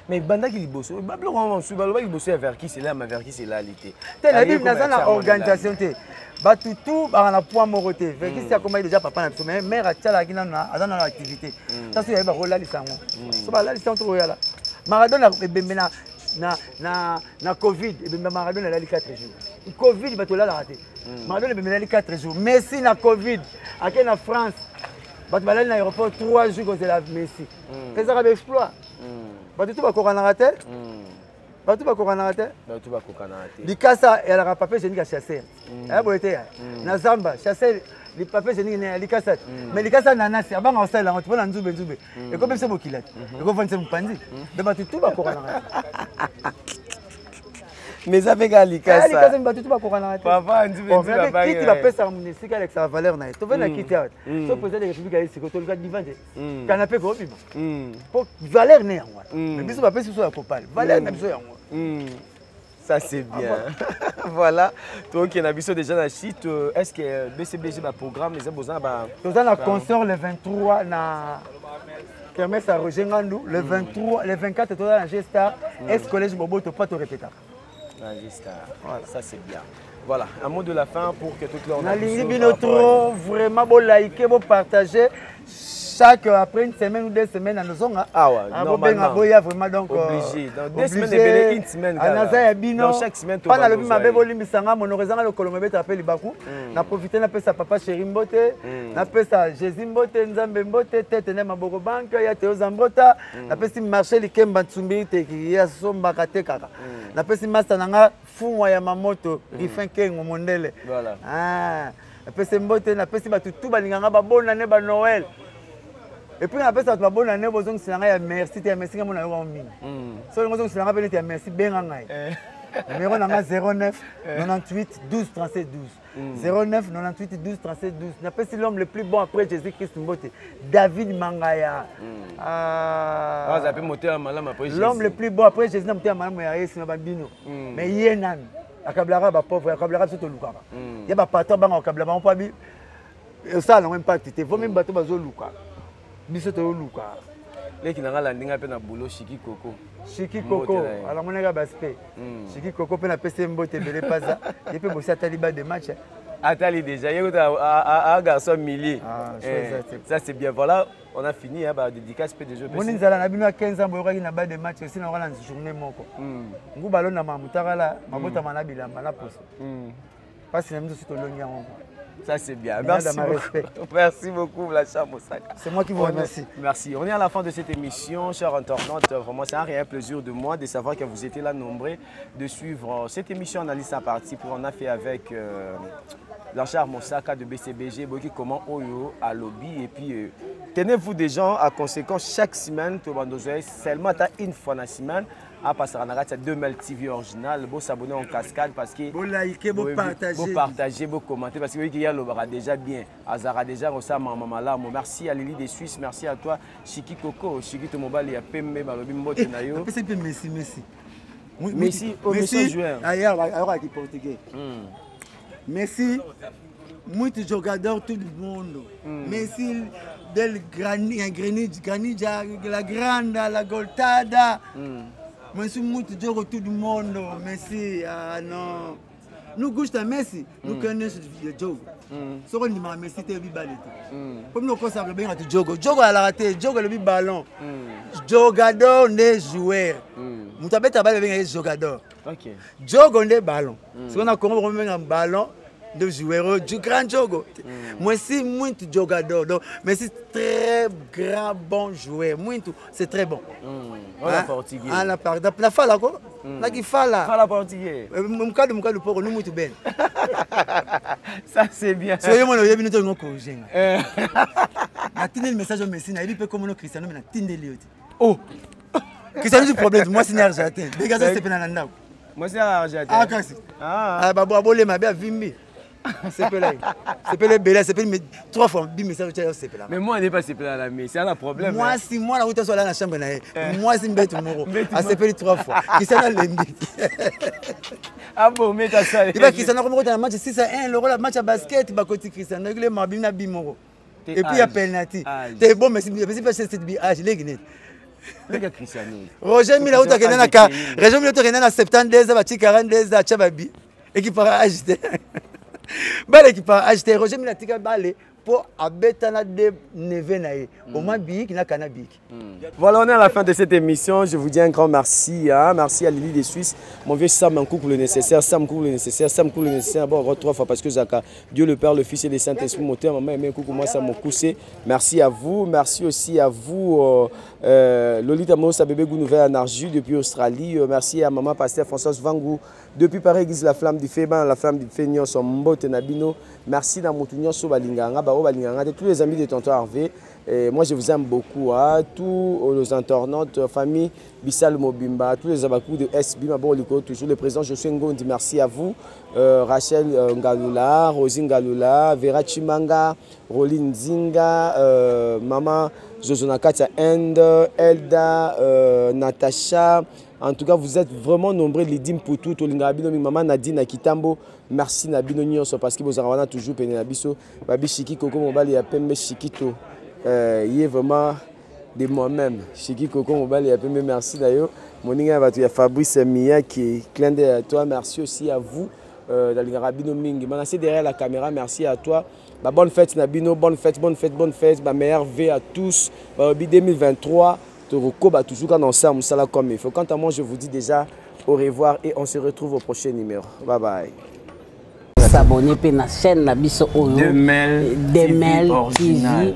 Mais banda qui bosse, bablo on suit bablo qui bosse vers qui c'est là mais vers qui c'est là l'été. Tu la bible dans la organisation té. Batu tout ba na point moroté. Vers qui c'est comment déjà papa na mais mère a tchala qui na dans l'activité. Ça c'est ba rola lisango. So ba la lisango to yala. Maradona bembe na Covid et bembe Maradona la 4 jours. Covid ba to la raté. Maradona bembe la 4 jours. Messi na Covid aké na France. Batu ba la na aéroport 3 jours cause de la Messi. Qu'est-ce que ça va exploit? Batu tout ba kokana raté. Batu ba kokana raté. Batu ba kokana raté. Likasa et la papier génique à chasser. Eh boité. Na Zamba chasser les papiers géniques na Likasa. Mais Likasa nana c'est abanga osala on tpona nzube nzube. Et comme c'est bokilate. Et comme c'est mpandi. De batu tout ba kokana raté. Mais avec Likasa. Likasa batu tout ba kokana raté. Papa nzube nzube ba ba. Kiti ba pesa munisika avec sa valeur na. To vena kiti out. So président de la République ici ko to le divande. Canapé ko bima. Pour valeur né yango. Mais biso ba pesa so ya kopal. Valeur na biso yango. Ça c'est bien. Voilà. Donc il y a déjà dans le site. Est-ce que BCBG va programme les besoins ba tout ça na concert le 23 na Kermesse à Roger Ngandou le 23 le 24 tout dans Gestar est collège Bobo to pas te répéter. Gestar. Voilà, ça c'est bien. Voilà, un mot de la fin pour que toute leur na lingi bino trop vraiment bo liker, bo partager chaque après une semaine ou 2 semaines à nos onga. Ah ouais, normalement. Boya vraiment donc obligé. Dans 2 semaines et une semaine. Dans chaque semaine pas na lobi mabe bolimbisanga monorizanga le kolombe beta appelle Baku. Na profiter na pesa papa chéri Mbote, na pesa Jésus Mbote, Nzambe Mbote, tete na maboko banque ya Théo Zambota, na pesa marché likemba tsumbi te ki ya somba katekaka. Na pesa master nanga funwa ya mamoto rifin kengo mondele. Voilà. Ah, na pesa Mbote na pesa batu tout balinganga ba bonne année ba Noël. Et puis on appelle ça la bonne année, vous avez merci, merci, mon ami. Si vous avez merci, bien numéro 09 98 12 37 12. 09 98 12 37 12. On appelle l'homme le plus bon après Jésus-Christ Mbote. David Mangaya. L'homme le plus bon après Jésus Bambino. Mais il y a un akablara ba pauvre, akablara surtout lukara. Il y a ba patron ba akablara on pas bi. Ça n'a même pas été. Vous même bateau bazo lukara. Biso to luka leki na ngala ndinga pe na boulot Chiki Coco alors mon gars baspe Chiki Coco pe na PC Mbote belé paza et puis bosser taliba de match atali déjà yego à garçon millier ça c'est bien. Voilà, on a fini hein ba dédicace pe déjà mon nzala na bino 15 ans boyoka na ba de match aussi na wana journée moko ngu balona mamutaka la mabota mana bilamba na poso Parce que c'est tout le long. Ça c'est bien. Merci beaucoup. Merci beaucoup, Blacha Moussaka. C'est moi qui vous remercie. Merci. On est à la fin de cette émission, chers internautes. Vraiment, c'est un réel plaisir de moi de savoir que vous étiez là nombreux de suivre cette émission Analyse à partie pour on a fait avec Blanchard Moussaka de BCBG, comment Oyo à lobby et puis tenez-vous des gens à conséquence chaque semaine, seulement une fois dans la semaine. À passer à 2000 TV original, vous s'abonner en cascade parce que vous likez, vous partagez, vous commentez parce que vous avez déjà bien. Azara déjà on maman là. Merci à Lily des Suisses, merci à toi Chiki Coco, Chiki Tomobali a Pembe Balobi Mbote Nayo. Messi. Messi au Messi joueur. Alors qui portugais. Messi, muito jogador tout le monde. Messi del Granija, la Grande, la Goltada. Messi muito jogo tout le monde. Messi, non. Nous gostamos Messi, nous connaissons le jogo. Ce qu'on dit Messi c'est bibalé. Comme nous connaissons bien le jogo. Jogo à la raté, jogo le ballon. Jogador ne joueur. Mutabeta bale bien jogador. OK. Jogo ne ballon. Ce qu'on a comme un ballon de joueur du grand jogo. Moi c'est muito jogador. Donc mais c'est très grand bon joueur. Muito, c'est très bon. Voilà portugais. Ah la parda, la fala quoi? La qui fala. Fala portugais. Mukadu pour nous muito bien. Ça c'est bien. Soyez moi le bientôt ngoko jenga. Atindez le message au Messi na il peut comme Cristiano mais atindez lui. Oh. Cristiano du problème, moi c'est Argentin. Dégagez c'est pénal ndako. Moi c'est Argentin. Ah kasi. Ah babo abole ma bien vimbi. C'est pelé. C'est pelé belé, c'est pelé 3 fois bi message c'est pelé. Mais moi on n'est pas c'est pelé là mais c'est un problème. Moi si moi la route sur la chambre na moi si mbet moro. Ah c'est pelé 3 fois. Cristiano lembi. Ah bon mais ça ça. Il va Cristiano comme dans match 6-1 le rôle match à basket ba côté Cristiano il est mabim na bimoro. Et puis il y a penalty. T'es bon mais c'est pas cette bi âge les guinées. Les gars Cristiano. Roger Mila uta kena na ka. Roger Mila uta kena na 72 ba 42 za chababi. Équipe para agiter. Balé qui part acheter Roger Mila tika balé pour abetana de nevenae au moins big na cannabis. Voilà, on est à la fin de cette émission. Je vous dis un grand merci. Merci à Lily des Suisses. Mon vieux Sam un coup pour le nécessaire. Sam pour le nécessaire. Sam pour le nécessaire. Bon, 3 fois parce que Zaka, Dieu le Père, le Fils et le Saint-Esprit, moteur, maman aimé un coup pour moi, ça m'a poussé. Merci à vous. Merci aussi à vous, Lolita Mosa bébé Gounouvel Anarju depuis Australie. Merci à maman Pasteur Françoise Vangou depuis Paris, Église La Flamme du Féban, La Flamme du Fénion, son Mbote Nabino. Merci à Moutounion Sobalinganga, tous les amis de Tonton Harvey. Et moi je vous aime beaucoup, tous les internautes, famille Bissal Mobimba, tous les abakou de SB, toujours le président Josué Ngondi, merci à vous, Rachel Ngalula, Rosie Ngalula, Vera Chimanga, Roline Zinga, Maman Josonakatia End, Elda, Natacha. En tout cas, vous êtes vraiment nombreux, Lidim Poutou, Tolingabino, Maman Nadine Kitambo. Merci Nabino Nyonso parce que vous avez toujours péné Nabiso. Babi Chiki Koko Mobali a Pembe Chikito. Il est vraiment de moi-même. Chiki Koko Mobali a Pembe, merci d'ailleurs. Mon ingé va te Fabrice Mia qui est clin d'œil à toi. Merci aussi à vous, Dalingarabino Mingi. Manassé derrière la caméra, merci à toi. Bah, bonne fête Nabino, bonne fête. Bah, meilleur V à tous. Bah, 2023. Toujours quand on s'aime, ça comme il faut. Quant à moi, je vous dis déjà au revoir et on se retrouve au prochain numéro. Bye bye. S'abonner à la chaîne Nabiso Oyo. Demel TV original.